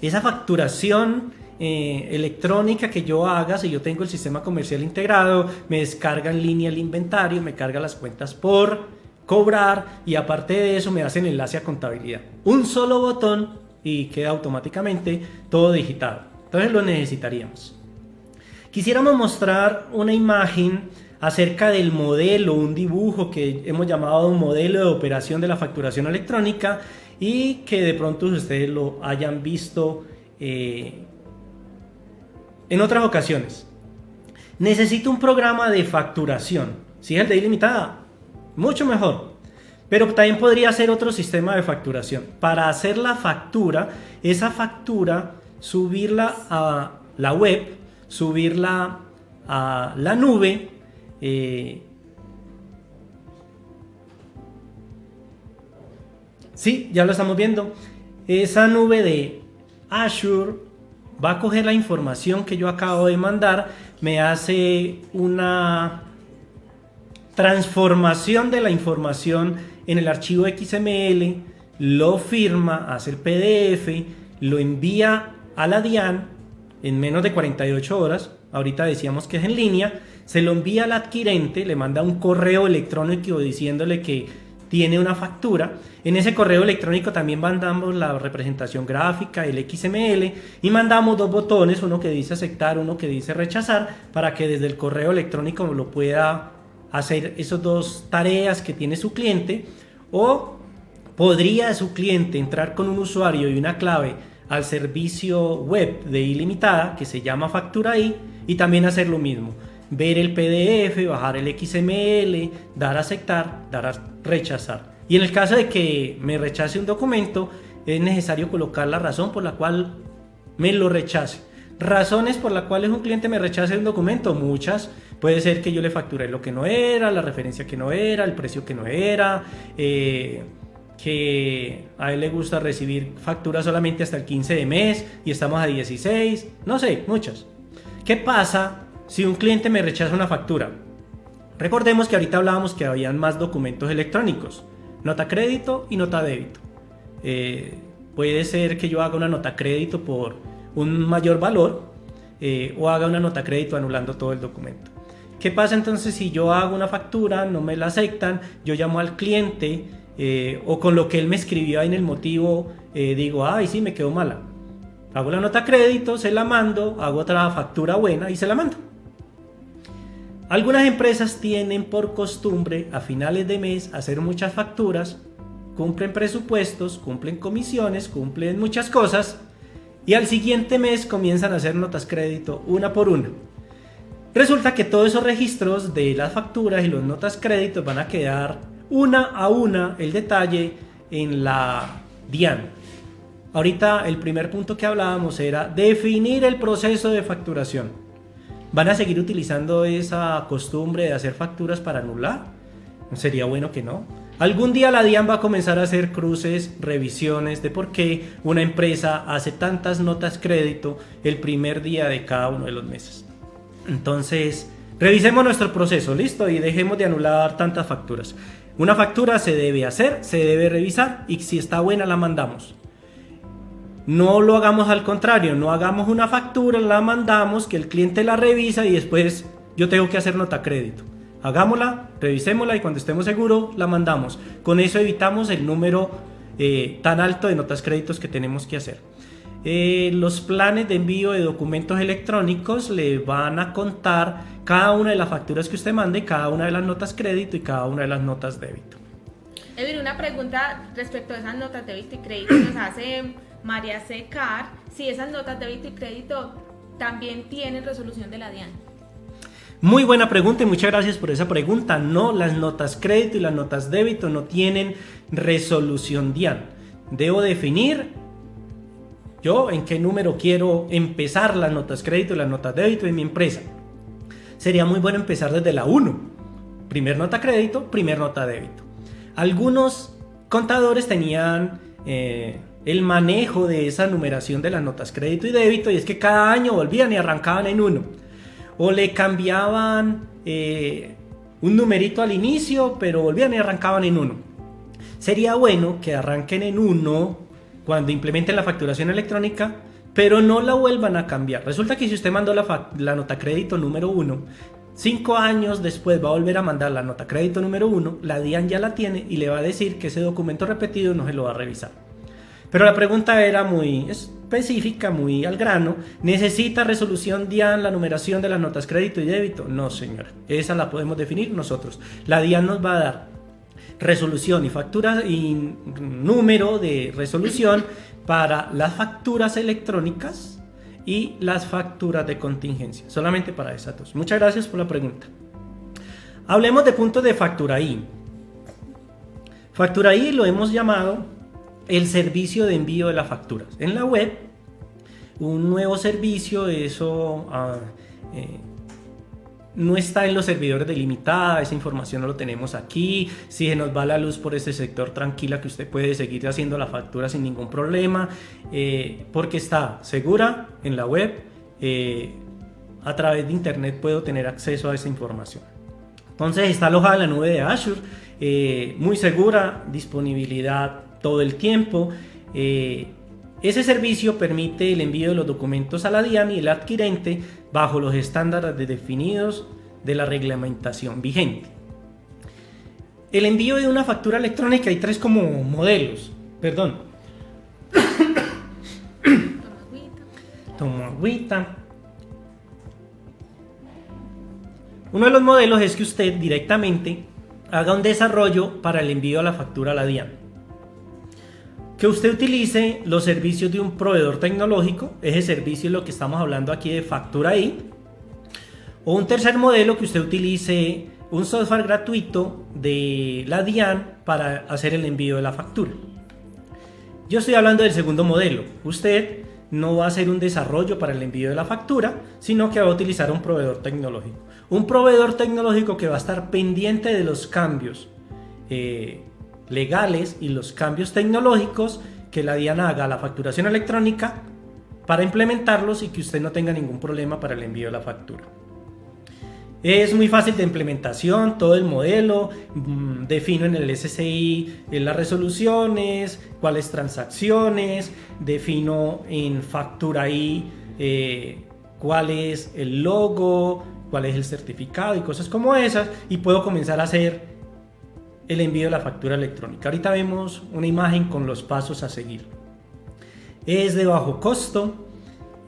Esa facturación electrónica que yo haga, si yo tengo el sistema comercial integrado, me descarga en línea el inventario, me carga las cuentas por cobrar y aparte de eso me hacen enlace a contabilidad. Un solo botón y queda automáticamente todo digitado. Entonces lo necesitaríamos. Quisiéramos mostrar una imagen acerca del modelo, un dibujo que hemos llamado un modelo de operación de la facturación electrónica y que de pronto ustedes lo hayan visto en otras ocasiones. Necesito un programa de facturación. Si es el de ilimitada, mucho mejor, pero también podría ser otro sistema de facturación. Para hacer la factura, esa factura, subirla a la web, subirla a la nube, sí, ya lo estamos viendo. Esa nube de Azure va a coger la información que yo acabo de mandar, me hace una transformación de la información en el archivo XML, lo firma, hace el PDF, lo envía a la DIAN en menos de 48 horas, ahorita decíamos que es en línea, se lo envía al adquirente, le manda un correo electrónico diciéndole que tiene una factura. En ese correo electrónico también mandamos la representación gráfica, el XML, y mandamos dos botones, uno que dice aceptar, uno que dice rechazar, para que desde el correo electrónico lo pueda hacer esas dos tareas que tiene su cliente, o podría su cliente entrar con un usuario y una clave al servicio web de ilimitada que se llama Facturaí y también hacer lo mismo, ver el PDF, bajar el XML, dar a aceptar, dar a rechazar. Y en el caso de que me rechace un documento, es necesario colocar la razón por la cual me lo rechace. Razones por las cuales un cliente me rechace un documento, muchas. Puede ser que yo le facturé lo que no era, la referencia que no era, el precio que no era, que a él le gusta recibir facturas solamente hasta el 15 de mes y estamos a 16, no sé, muchas. ¿Qué pasa si un cliente me rechaza una factura? Recordemos que ahorita hablábamos que habían más documentos electrónicos, nota crédito y nota débito. Puede ser que yo haga una nota crédito por un mayor valor o haga una nota crédito anulando todo el documento. ¿Qué pasa entonces si yo hago una factura, no me la aceptan, yo llamo al cliente o con lo que él me escribió ahí en el motivo digo, ay sí, me quedó mala? Hago la nota crédito, se la mando, hago otra factura buena y se la mando. Algunas empresas tienen por costumbre a finales de mes hacer muchas facturas, cumplen presupuestos, cumplen comisiones, cumplen muchas cosas y al siguiente mes comienzan a hacer notas crédito una por una. Resulta que todos esos registros de las facturas y las notas créditos van a quedar una a una el detalle en la DIAN. Ahorita el primer punto que hablábamos era definir el proceso de facturación. ¿Van a seguir utilizando esa costumbre de hacer facturas para anular? Sería bueno que no. Algún día la DIAN va a comenzar a hacer cruces, revisiones de por qué una empresa hace tantas notas crédito el primer día de cada uno de los meses. Entonces, revisemos nuestro proceso, ¿listo? Y dejemos de anular tantas facturas. Una factura se debe hacer, se debe revisar y si está buena la mandamos. No lo hagamos al contrario, no hagamos una factura, la mandamos, que el cliente la revisa y después yo tengo que hacer nota crédito. Hagámosla, revisémosla y cuando estemos seguros la mandamos. Con eso evitamos el número tan alto de notas créditos que tenemos que hacer. Los planes de envío de documentos electrónicos le van a contar cada una de las facturas que usted mande, cada una de las notas crédito y cada una de las notas débito. Edwin, una pregunta respecto a esas notas débito y crédito nos hace María Secar, si esas notas débito y crédito también tienen resolución de la DIAN. Muy buena pregunta y muchas gracias por esa pregunta. No, las notas crédito y las notas débito no tienen resolución DIAN. Debo definir yo en qué número quiero empezar las notas crédito y las notas débito en mi empresa. Sería muy bueno empezar desde la 1. Primer nota crédito, primer nota débito. Algunos contadores tenían el manejo de esa numeración de las notas crédito y débito y es que cada año volvían y arrancaban en 1. O le cambiaban un numerito al inicio, pero volvían y arrancaban en 1. Sería bueno que arranquen en 1 cuando implementen la facturación electrónica, pero no la vuelvan a cambiar. Resulta que si usted mandó la nota crédito número 1, 5 años después va a volver a mandar la nota crédito número 1, la DIAN ya la tiene y le va a decir que ese documento repetido no se lo va a revisar. Pero la pregunta era muy específica, muy al grano. ¿Necesita resolución DIAN la numeración de las notas crédito y débito? No, señora. Esa la podemos definir nosotros. La DIAN nos va a dar resolución y factura y número de resolución para las facturas electrónicas y las facturas de contingencia. Solamente para esas dos. Muchas gracias por la pregunta. Hablemos de puntos de Factura I. Factura I lo hemos llamado el servicio de envío de las facturas. En la web, un nuevo servicio, eso no está en los servidores de Ilimitada, esa información no lo tenemos aquí. Si se nos va la luz por este sector, tranquila que usted puede seguir haciendo la factura sin ningún problema, porque está segura en la web. A través de internet puedo tener acceso a esa información. Entonces está alojada en la nube de Azure, muy segura, disponibilidad todo el tiempo. Ese servicio permite el envío de los documentos a la DIAN y el adquirente bajo los estándares definidos de la reglamentación vigente. El envío de una factura electrónica hay 3 como modelos. Perdón. Toma agüita. Uno de los modelos es que usted directamente haga un desarrollo para el envío de la factura a la DIAN. Que usted utilice los servicios de un proveedor tecnológico, ese servicio es lo que estamos hablando aquí de Factura I. O un tercer modelo, que usted utilice un software gratuito de la DIAN para hacer el envío de la factura. Yo estoy hablando del segundo modelo. Usted no va a hacer un desarrollo para el envío de la factura, sino que va a utilizar un proveedor tecnológico. Un proveedor tecnológico que va a estar pendiente de los cambios legales y los cambios tecnológicos que la DIAN haga a la facturación electrónica para implementarlos y que usted no tenga ningún problema para el envío de la factura. Es muy fácil de implementación, todo el modelo, defino en el SSI las resoluciones, cuáles transacciones, defino en Factura I cuál es el logo, cuál es el certificado y cosas como esas, y puedo comenzar a hacer el envío de la factura electrónica. Ahorita vemos una imagen con los pasos a seguir. Es de bajo costo.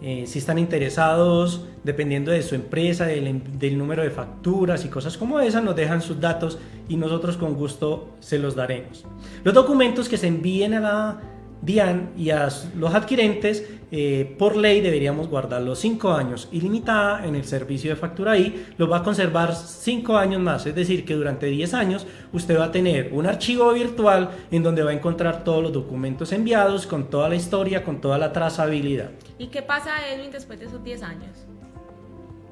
Si están interesados, dependiendo de su empresa, del número de facturas y cosas como esas, nos dejan sus datos y nosotros con gusto se los daremos. Los documentos que se envíen a DIAN y a los adquirentes, por ley deberíamos guardar los 5 años ilimitada en el servicio de Facturaí, lo va a conservar 5 años más, es decir, que durante 10 años usted va a tener un archivo virtual en donde va a encontrar todos los documentos enviados, con toda la historia, con toda la trazabilidad. ¿Y qué pasa, Edwin, después de esos 10 años?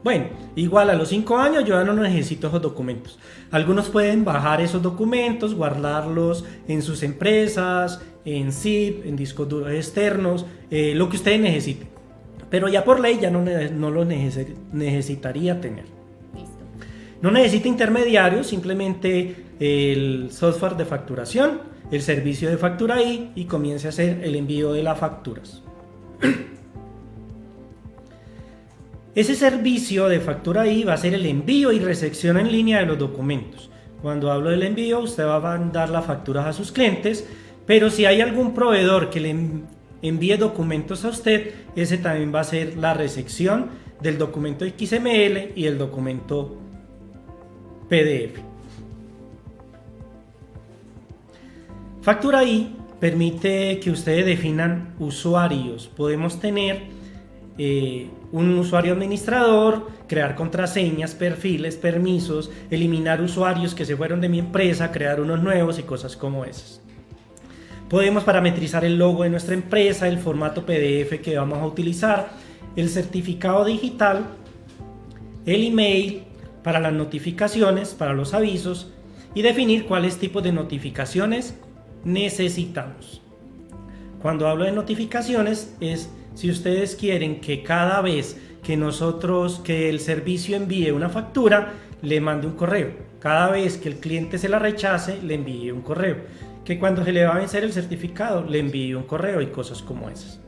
Bueno, igual a los 5 años yo ya no necesito esos documentos. Algunos pueden bajar esos documentos, guardarlos en sus empresas, en zip, en discos duros externos, lo que ustedes necesiten. Pero ya por ley ya no lo necesitaría tener. Listo. No necesita intermediarios, simplemente el software de facturación, el servicio de Facturaí y comience a hacer el envío de las facturas. Ese servicio de Facturaí va a ser el envío y recepción en línea de los documentos. Cuando hablo del envío, usted va a mandar las facturas a sus clientes, pero si hay algún proveedor que le envíe documentos a usted, ese también va a ser la recepción del documento XML y el documento PDF. Facturaí permite que ustedes definan usuarios. Podemos tener un usuario administrador, crear contraseñas, perfiles, permisos, eliminar usuarios que se fueron de mi empresa, crear unos nuevos y cosas como esas. Podemos parametrizar el logo de nuestra empresa, el formato PDF que vamos a utilizar, el certificado digital, el email para las notificaciones, para los avisos y definir cuáles tipos de notificaciones necesitamos. Cuando hablo de notificaciones es si ustedes quieren que cada vez que el servicio envíe una factura, le mande un correo. Cada vez que el cliente se la rechace, le envíe un correo. Que cuando se le va a vencer el certificado, le envíe un correo y cosas como esas.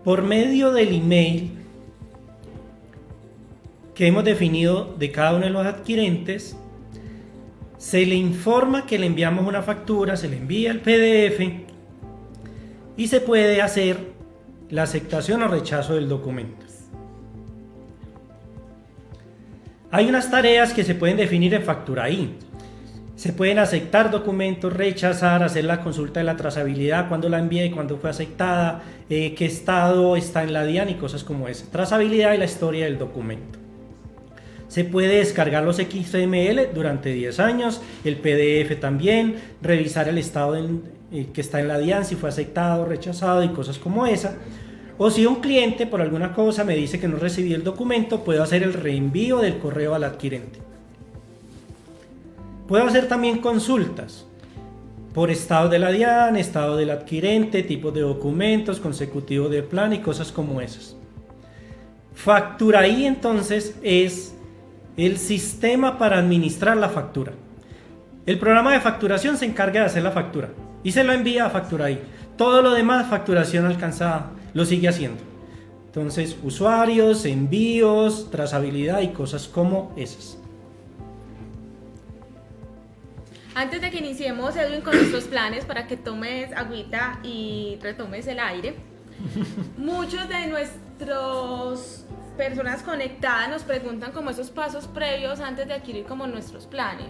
Por medio del email que hemos definido de cada uno de los adquirentes, se le informa que le enviamos una factura, se le envía el PDF y se puede hacer la aceptación o rechazo del documento. Hay unas tareas que se pueden definir en Facturaí. Se pueden aceptar documentos, rechazar, hacer la consulta de la trazabilidad, cuándo la envié, cuándo fue aceptada, qué estado está en la DIAN y cosas como esa. Trazabilidad y la historia del documento. Se puede descargar los XML durante 10 años, el PDF también, revisar el estado que está en la DIAN, si fue aceptado, rechazado y cosas como esa. O si un cliente por alguna cosa me dice que no recibió el documento, puedo hacer el reenvío del correo al adquirente. Puedo hacer también consultas por estado de la DIAN, estado del adquirente, tipos de documentos, consecutivo de plan y cosas como esas. Facturaí entonces es el sistema para administrar la factura. El programa de facturación se encarga de hacer la factura y se lo envía a Facturaí. Todo lo demás, facturación alcanzada, lo sigue haciendo. Entonces, usuarios, envíos, trazabilidad y cosas como esas. Antes de que iniciemos, Edwin, con nuestros planes, para que tomes agüita y retomes el aire, muchos de nuestros personas conectadas nos preguntan como esos pasos previos antes de adquirir como nuestros planes,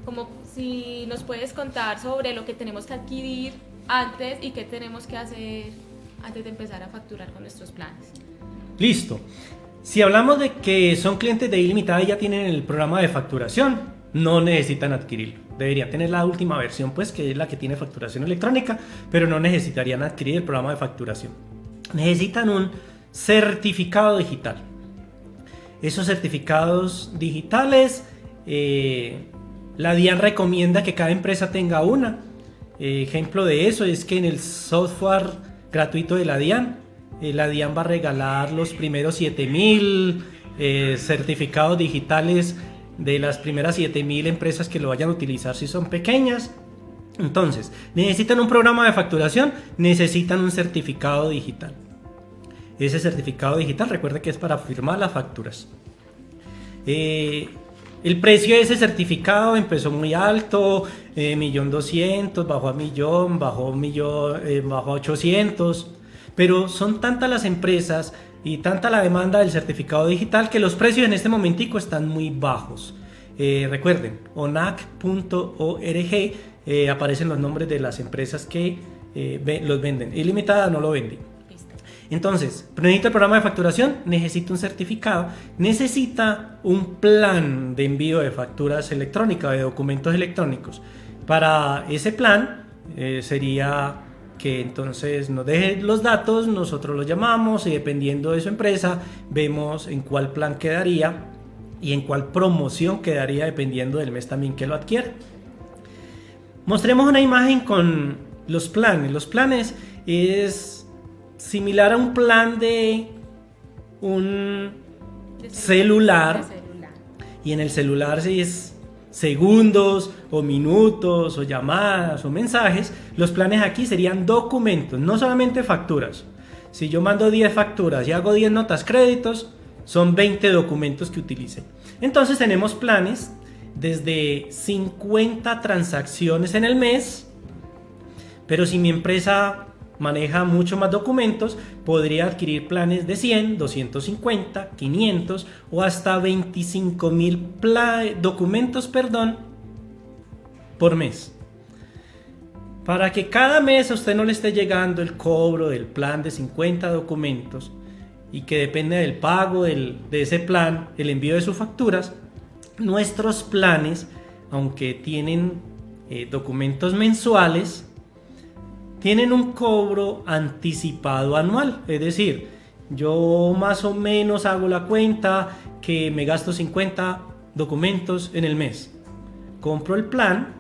como si nos puedes contar sobre lo que tenemos que adquirir antes y qué tenemos que hacer antes de empezar a facturar con nuestros planes. Listo. Si hablamos de que son clientes de ilimitada y ya tienen el programa de facturación, no necesitan adquirirlo. Deberían tener la última versión, pues, que es la que tiene facturación electrónica, pero no necesitarían adquirir el programa de facturación. Necesitan un certificado digital. Esos certificados digitales, la DIAN recomienda que cada empresa tenga una. Ejemplo de eso es que en el software gratuito de la DIAN va a regalar los primeros 7000 certificados digitales de las primeras 7000 empresas que lo vayan a utilizar si son pequeñas. Entonces, necesitan un programa de facturación, necesitan un certificado digital. Ese certificado digital, recuerde que es para firmar las facturas. El precio de ese certificado empezó muy alto, 1.200.000, bajó a 1.000.000, bajó a 800, pero son tantas las empresas y tanta la demanda del certificado digital que los precios en este momentico están muy bajos. Recuerden, onac.org, aparecen los nombres de las empresas que los venden. Ilimitada no lo vende. Entonces, necesita el programa de facturación, necesita un certificado, necesita un plan de envío de facturas electrónicas, de documentos electrónicos. Para ese plan sería que entonces nos deje los datos, nosotros los llamamos y dependiendo de su empresa vemos en cuál plan quedaría y en cuál promoción quedaría dependiendo del mes también que lo adquiera. Mostremos una imagen con los planes. Los planes es similar a un plan de un celular. Y en el celular si es segundos o minutos o llamadas o mensajes. Los planes aquí serían documentos, no solamente facturas. Si yo mando 10 facturas y hago 10 notas créditos, son 20 documentos que utilicen. Entonces tenemos planes desde 50 transacciones en el mes, pero si mi empresa maneja mucho más documentos, podría adquirir planes de 100, 250, 500 o hasta 25,000 documentos por mes. Para que cada mes a usted no le esté llegando el cobro del plan de 50 documentos y que depende del pago de ese plan, el envío de sus facturas, nuestros planes, aunque tienen documentos mensuales, tienen un cobro anticipado anual. Es decir, yo más o menos hago la cuenta que me gasto 50 documentos en el mes. Compro el plan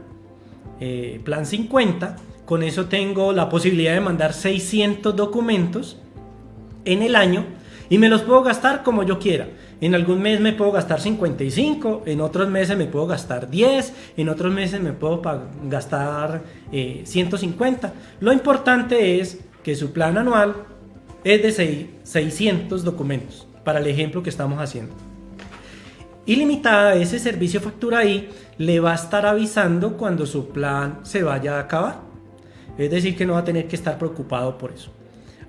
50, con eso tengo la posibilidad de mandar 600 documentos en el año y me los puedo gastar como yo quiera. En algún mes me puedo gastar 55, en otros meses me puedo gastar 10, en otros meses me puedo gastar 150. Lo importante es que su plan anual es de 600 documentos, para el ejemplo que estamos haciendo. Ilimitada, ese servicio factura ahí le va a estar avisando cuando su plan se vaya a acabar. Es decir, que no va a tener que estar preocupado por eso.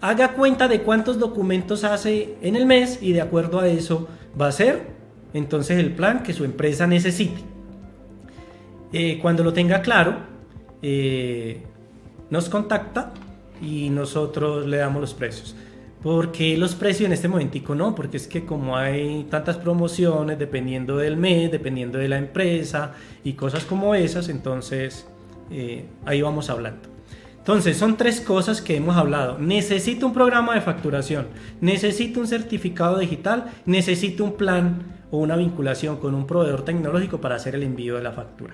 Haga cuenta de cuántos documentos hace en el mes y de acuerdo a eso va a ser entonces el plan que su empresa necesite. Cuando lo tenga claro, nos contacta y nosotros le damos los precios. ¿Por qué los precios en este momentico no? Porque es que como hay tantas promociones dependiendo del mes, dependiendo de la empresa y cosas como esas, entonces ahí vamos hablando. Entonces son 3 cosas que hemos hablado. Necesito un programa de facturación, necesito un certificado digital, necesito un plan o una vinculación con un proveedor tecnológico para hacer el envío de la factura.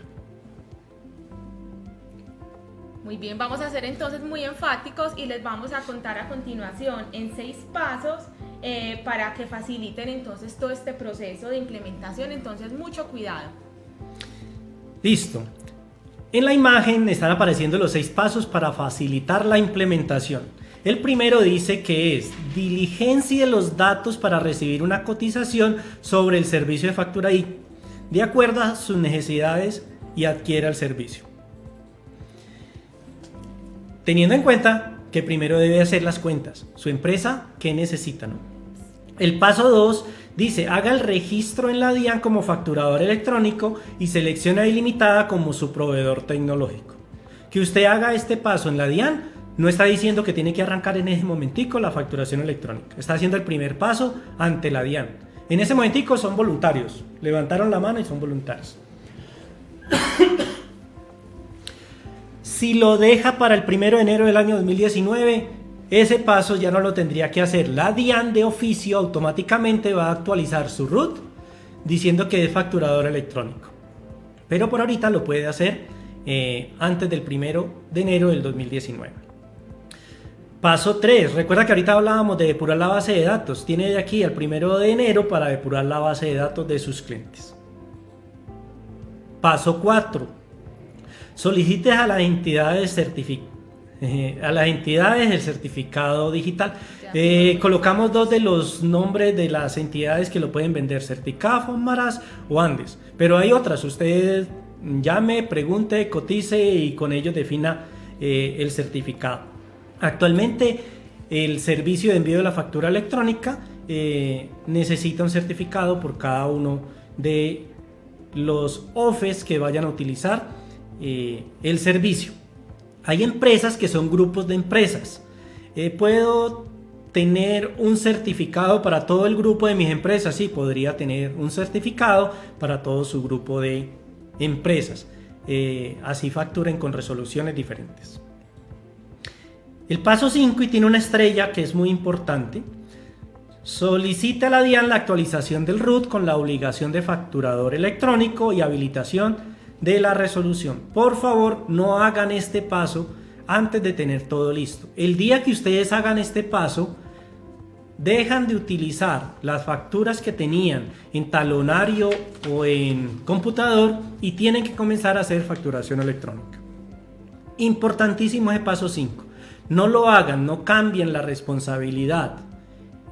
Muy bien, vamos a ser entonces muy enfáticos y les vamos a contar a continuación en 6 pasos para que faciliten entonces todo este proceso de implementación. Entonces mucho cuidado. Listo. En la imagen están apareciendo los 6 pasos para facilitar la implementación. El primero dice que es diligencie los datos para recibir una cotización sobre el servicio de factura I, de acuerdo a sus necesidades y adquiera el servicio. Teniendo en cuenta que primero debe hacer las cuentas, su empresa, ¿qué necesita, no? El paso 2 dice, haga el registro en la DIAN como facturador electrónico y selecciona Ilimitada como su proveedor tecnológico. Que usted haga este paso en la DIAN no está diciendo que tiene que arrancar en ese momentico la facturación electrónica. Está haciendo el primer paso ante la DIAN. En ese momentico son voluntarios. Levantaron la mano y son voluntarios. Si lo deja para el 1 de enero del año 2019, ese paso ya no lo tendría que hacer. La DIAN de oficio automáticamente va a actualizar su RUT diciendo que es facturador electrónico. Pero por ahorita lo puede hacer antes del 1 de enero del 2019. Paso 3. Recuerda que ahorita hablábamos de depurar la base de datos. Tiene de aquí al 1 de enero para depurar la base de datos de sus clientes. Paso 4. Solicite a las entidades el certificado digital. Colocamos 2 de los nombres de las entidades que lo pueden vender: Certicaf, Maras o Andes, pero hay otras. Usted llame, pregunte, cotice y con ellos defina el certificado. Actualmente el servicio de envío de la factura electrónica necesita un certificado por cada uno de los OFEs que vayan a utilizar el servicio. Hay empresas que son grupos de empresas. ¿Puedo tener un certificado para todo el grupo de mis empresas? Sí, podría tener un certificado para todo su grupo de empresas. Así facturen con resoluciones diferentes. El paso 5, y tiene una estrella que es muy importante: solicita a la DIAN la actualización del RUT con la obligación de facturador electrónico y habilitación de la resolución. Por favor, no hagan este paso antes de tener todo listo. El día que ustedes hagan este paso, dejan de utilizar las facturas que tenían en talonario o en computador y tienen que comenzar a hacer facturación electrónica. Importantísimo ese paso 5. No lo hagan, no cambien la responsabilidad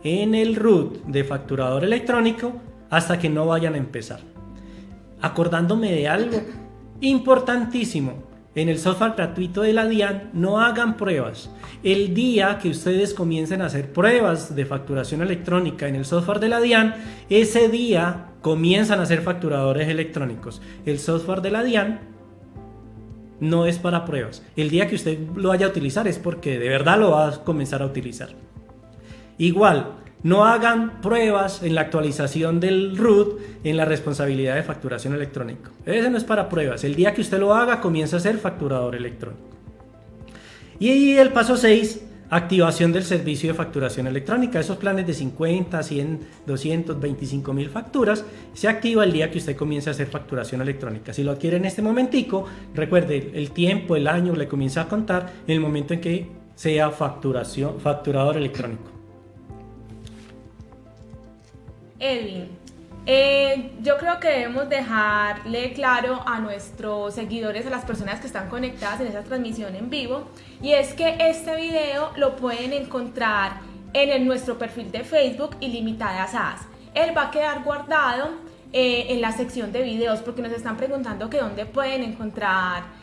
en el RUT de facturador electrónico hasta que no vayan a empezar. Acordándome de algo importantísimo: en el software gratuito de la DIAN no hagan pruebas. El día que ustedes comiencen a hacer pruebas de facturación electrónica en el software de la DIAN, ese día comienzan a ser facturadores electrónicos. El software de la DIAN no es para pruebas. El día que usted lo vaya a utilizar es porque de verdad lo va a comenzar a utilizar. Igual, no hagan pruebas en la actualización del RUT en la responsabilidad de facturación electrónica. Ese no es para pruebas. El día que usted lo haga, comienza a ser facturador electrónico. Y el paso 6, activación del servicio de facturación electrónica. Esos planes de 50, 100, 200, 25.000 facturas se activa el día que usted comience a hacer facturación electrónica. Si lo adquiere en este momentico, recuerde, el tiempo, el año le comienza a contar en el momento en que sea facturador electrónico. Edwin, yo creo que debemos dejarle claro a nuestros seguidores, a las personas que están conectadas en esta transmisión en vivo, y es que este video lo pueden encontrar en nuestro perfil de Facebook Ilimitada SaaS. Él va a quedar guardado en la sección de videos, porque nos están preguntando que dónde pueden encontrar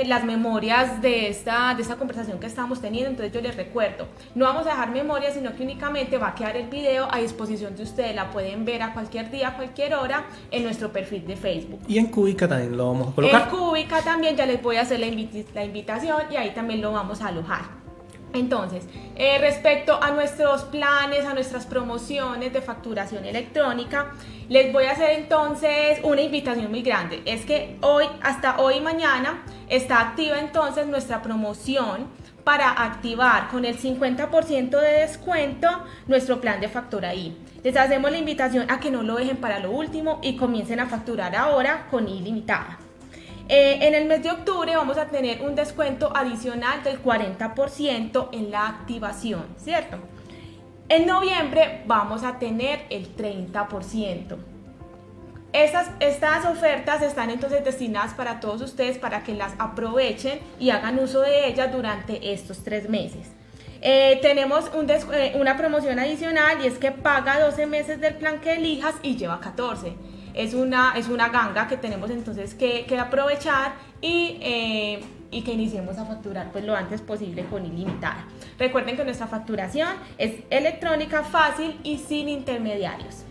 las memorias de esta conversación que estamos teniendo. Entonces yo les recuerdo, no vamos a dejar memorias, sino que únicamente va a quedar el video a disposición de ustedes. La pueden ver a cualquier día, a cualquier hora en nuestro perfil de Facebook. Y en Cúbica también lo vamos a colocar. En Cúbica también ya les voy a hacer la invitación, y ahí también lo vamos a alojar. Entonces, respecto a nuestros planes, a nuestras promociones de facturación electrónica, les voy a hacer entonces una invitación muy grande. Es que hasta hoy y mañana está activa entonces nuestra promoción para activar con el 50% de descuento nuestro plan de Factoraí. Les hacemos la invitación a que no lo dejen para lo último y comiencen a facturar ahora con Ilimitada. En el mes de octubre vamos a tener un descuento adicional del 40% en la activación, ¿cierto? En noviembre vamos a tener el 30%. Estas ofertas están entonces destinadas para todos ustedes, para que las aprovechen y hagan uso de ellas durante estos 3 meses. Tenemos una promoción adicional, y es que paga 12 meses del plan que elijas y lleva 14. Es una ganga que tenemos entonces que aprovechar y que iniciemos a facturar pues lo antes posible con Ilimitada. Recuerden que nuestra facturación es electrónica, fácil y sin intermediarios.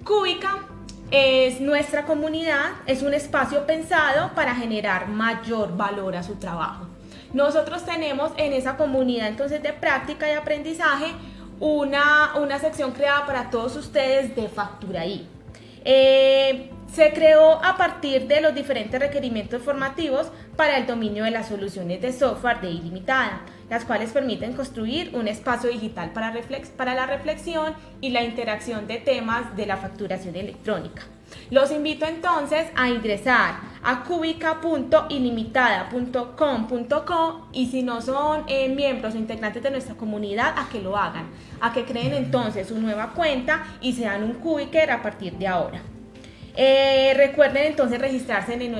Cúbica es nuestra comunidad, es un espacio pensado para generar mayor valor a su trabajo. Nosotros tenemos en esa comunidad entonces de práctica y aprendizaje una sección creada para todos ustedes de Factoraí. Se creó a partir de los diferentes requerimientos formativos para el dominio de las soluciones de software de Ilimitada, las cuales permiten construir un espacio digital para la reflexión y la interacción de temas de la facturación electrónica. Los invito entonces a ingresar a cubica.ilimitada.com.co, y si no son miembros o integrantes de nuestra comunidad, a que lo hagan, a que creen entonces su nueva cuenta y sean un Cubiker a partir de ahora. Recuerden entonces registrarse en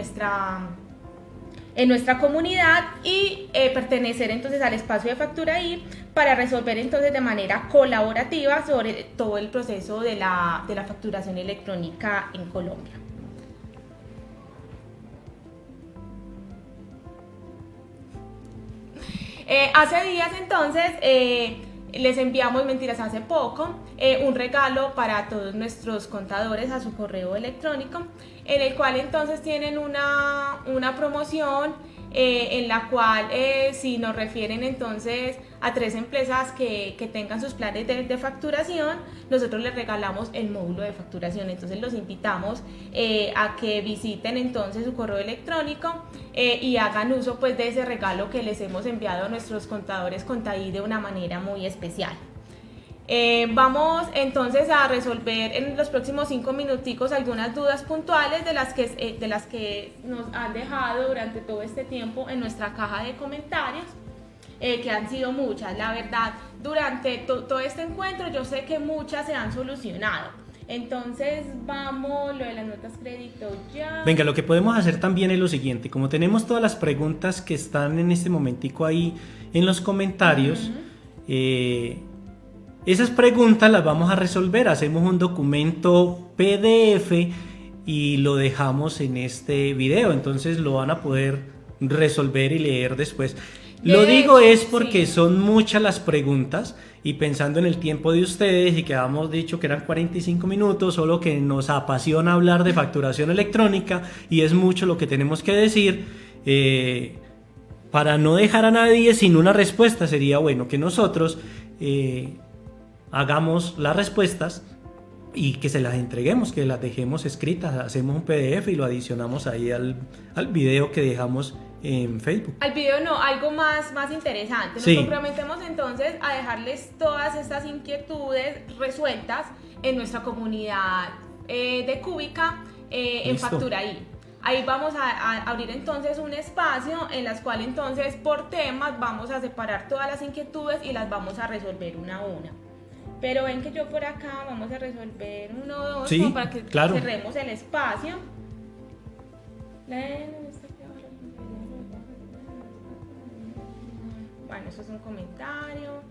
nuestra comunidad y pertenecer entonces al espacio de Factoraí para resolver entonces de manera colaborativa sobre todo el proceso de la facturación electrónica en Colombia. Hace días entonces les enviamos, mentiras, hace poco, un regalo para todos nuestros contadores a su correo electrónico, en el cual entonces tienen una promoción en la cual si nos refieren entonces a 3 empresas que tengan sus planes de facturación, nosotros les regalamos el módulo de facturación. Entonces los invitamos a que visiten entonces su correo electrónico y hagan uso pues de ese regalo que les hemos enviado a nuestros contadores Contaí de una manera muy especial. Vamos entonces a resolver en los próximos 5 minuticos algunas dudas puntuales de las que nos han dejado durante todo este tiempo en nuestra caja de comentarios, que han sido muchas. La verdad, durante todo este encuentro yo sé que muchas se han solucionado. Entonces vamos, lo de las notas crédito ya. Venga, lo que podemos hacer también es lo siguiente, como tenemos todas las preguntas que están en este momentico ahí en los comentarios, esas preguntas las vamos a resolver, hacemos un documento PDF y lo dejamos en este video, entonces lo van a poder resolver y leer después. Lo digo es porque son muchas las preguntas y pensando en el tiempo de ustedes y que habíamos dicho que eran 45 minutos, solo que nos apasiona hablar de facturación electrónica y es mucho lo que tenemos que decir. Para no dejar a nadie sin una respuesta, sería bueno que nosotros hagamos las respuestas y que se las entreguemos, que las dejemos escritas, hacemos un PDF y lo adicionamos ahí al video que dejamos en Facebook. Al video no, algo más interesante. Nos comprometemos entonces a dejarles todas estas inquietudes resueltas en nuestra comunidad de Cúbica en Facturaí. Ahí vamos a abrir entonces un espacio en las cuales entonces por temas vamos a separar todas las inquietudes y las vamos a resolver una a una. Pero ven que yo por acá vamos a resolver 1 o 2 como para que cerremos el espacio. Bueno, eso es un comentario.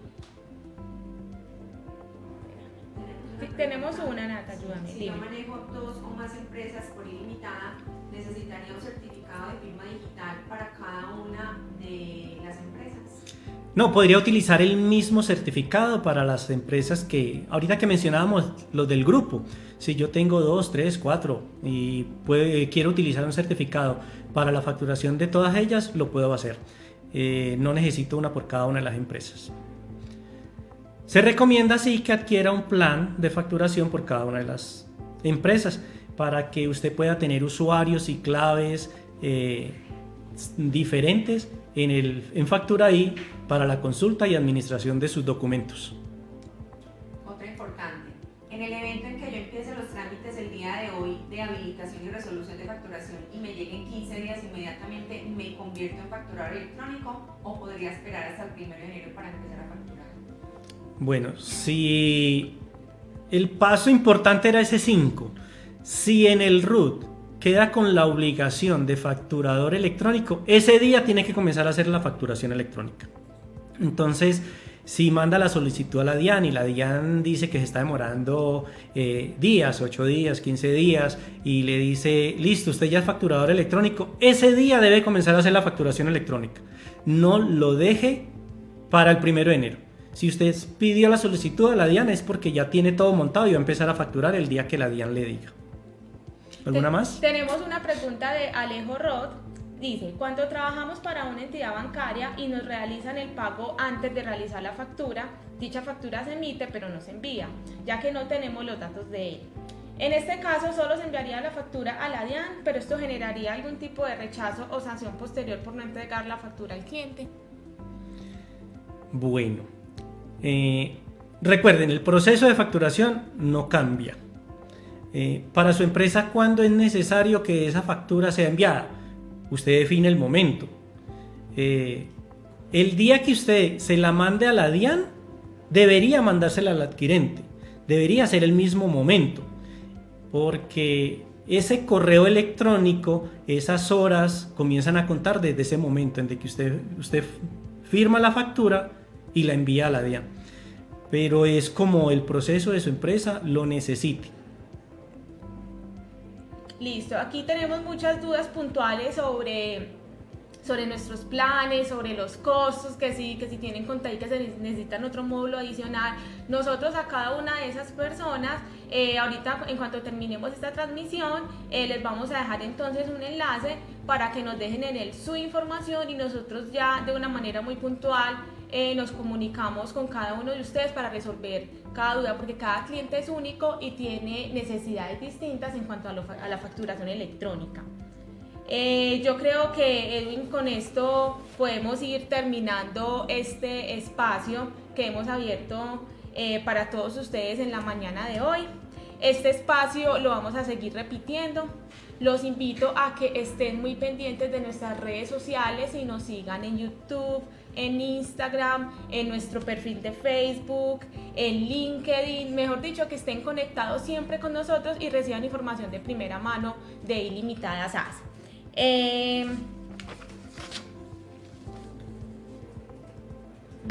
Tenemos una, Nata, ayúdame. Si yo manejo 2 o más empresas por ilimitada, necesitaría un certificado de firma digital para cada una de las empresas. No, podría utilizar el mismo certificado para las empresas que, ahorita que mencionábamos los del grupo, si yo tengo 2, 3, 4 y quiero utilizar un certificado para la facturación de todas ellas, lo puedo hacer. No necesito una por cada una de las empresas. Se recomienda así que adquiera un plan de facturación por cada una de las empresas para que usted pueda tener usuarios y claves diferentes en Facturaí para la consulta y administración de sus documentos. Otra importante, en el evento en que yo empiece los trámites el día de hoy de habilitación y resolución de facturación y me lleguen 15 días inmediatamente, ¿me convierto en facturador electrónico o podría esperar hasta el 1 de enero para empezar a facturar? Bueno, si el paso importante era ese 5, si en el RUT queda con la obligación de facturador electrónico, ese día tiene que comenzar a hacer la facturación electrónica. Entonces, si manda la solicitud a la DIAN y la DIAN dice que se está demorando días, 8 días, 15 días y le dice, listo, usted ya es facturador electrónico, ese día debe comenzar a hacer la facturación electrónica. No lo deje para el 1 de enero. Si usted pidió la solicitud a la DIAN es porque ya tiene todo montado y va a empezar a facturar el día que la DIAN le diga. ¿Alguna más? Tenemos una pregunta de Alejo Roth. Dice, cuando trabajamos para una entidad bancaria y nos realizan el pago antes de realizar la factura, dicha factura se emite pero no se envía, ya que no tenemos los datos de él. En este caso solo se enviaría la factura a la DIAN, pero esto generaría algún tipo de rechazo o sanción posterior por no entregar la factura al cliente. Bueno, recuerden, el proceso de facturación no cambia. Para su empresa, ¿cuándo es necesario que esa factura sea enviada? Usted define el momento. El día que usted se la mande a la DIAN, debería mandársela al adquirente. Debería ser el mismo momento. Porque ese correo electrónico, esas horas comienzan a contar desde ese momento en que usted firma la factura y la envía a la DIAN. Pero es como el proceso de su empresa lo necesite. Listo, aquí tenemos muchas dudas puntuales sobre sobre nuestros planes, sobre los costos, que si tienen contado y que se necesitan otro módulo adicional. Nosotros a cada una de esas personas, ahorita en cuanto terminemos esta transmisión, les vamos a dejar entonces un enlace para que nos dejen en él su información y nosotros ya de una manera muy puntual nos comunicamos con cada uno de ustedes para resolver cada duda, porque cada cliente es único y tiene necesidades distintas en cuanto a la facturación electrónica. Yo creo que, Edwin, con esto podemos ir terminando este espacio que hemos abierto para todos ustedes en la mañana de hoy. Este espacio lo vamos a seguir repitiendo. Los invito a que estén muy pendientes de nuestras redes sociales y nos sigan en YouTube, en Instagram, en nuestro perfil de Facebook, en LinkedIn, mejor dicho, que estén conectados siempre con nosotros y reciban información de primera mano de Ilimitada SaaS.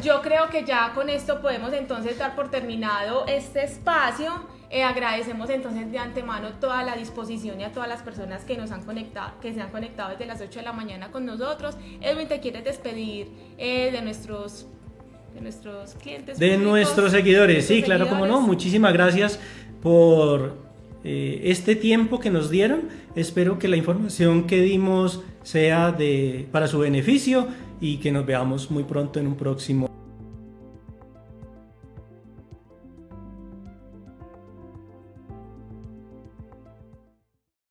Yo creo que ya con esto podemos entonces dar por terminado este espacio. Agradecemos entonces de antemano toda la disposición y a todas las personas que nos han conectado, que se han conectado desde las 8 de la mañana con nosotros. Edwin, ¿te quieres despedir de nuestros clientes? De públicos, nuestros seguidores, sí, nuestros claro, como no. Muchísimas gracias por este tiempo que nos dieron. Espero que la información que dimos sea para su beneficio y que nos veamos muy pronto en un próximo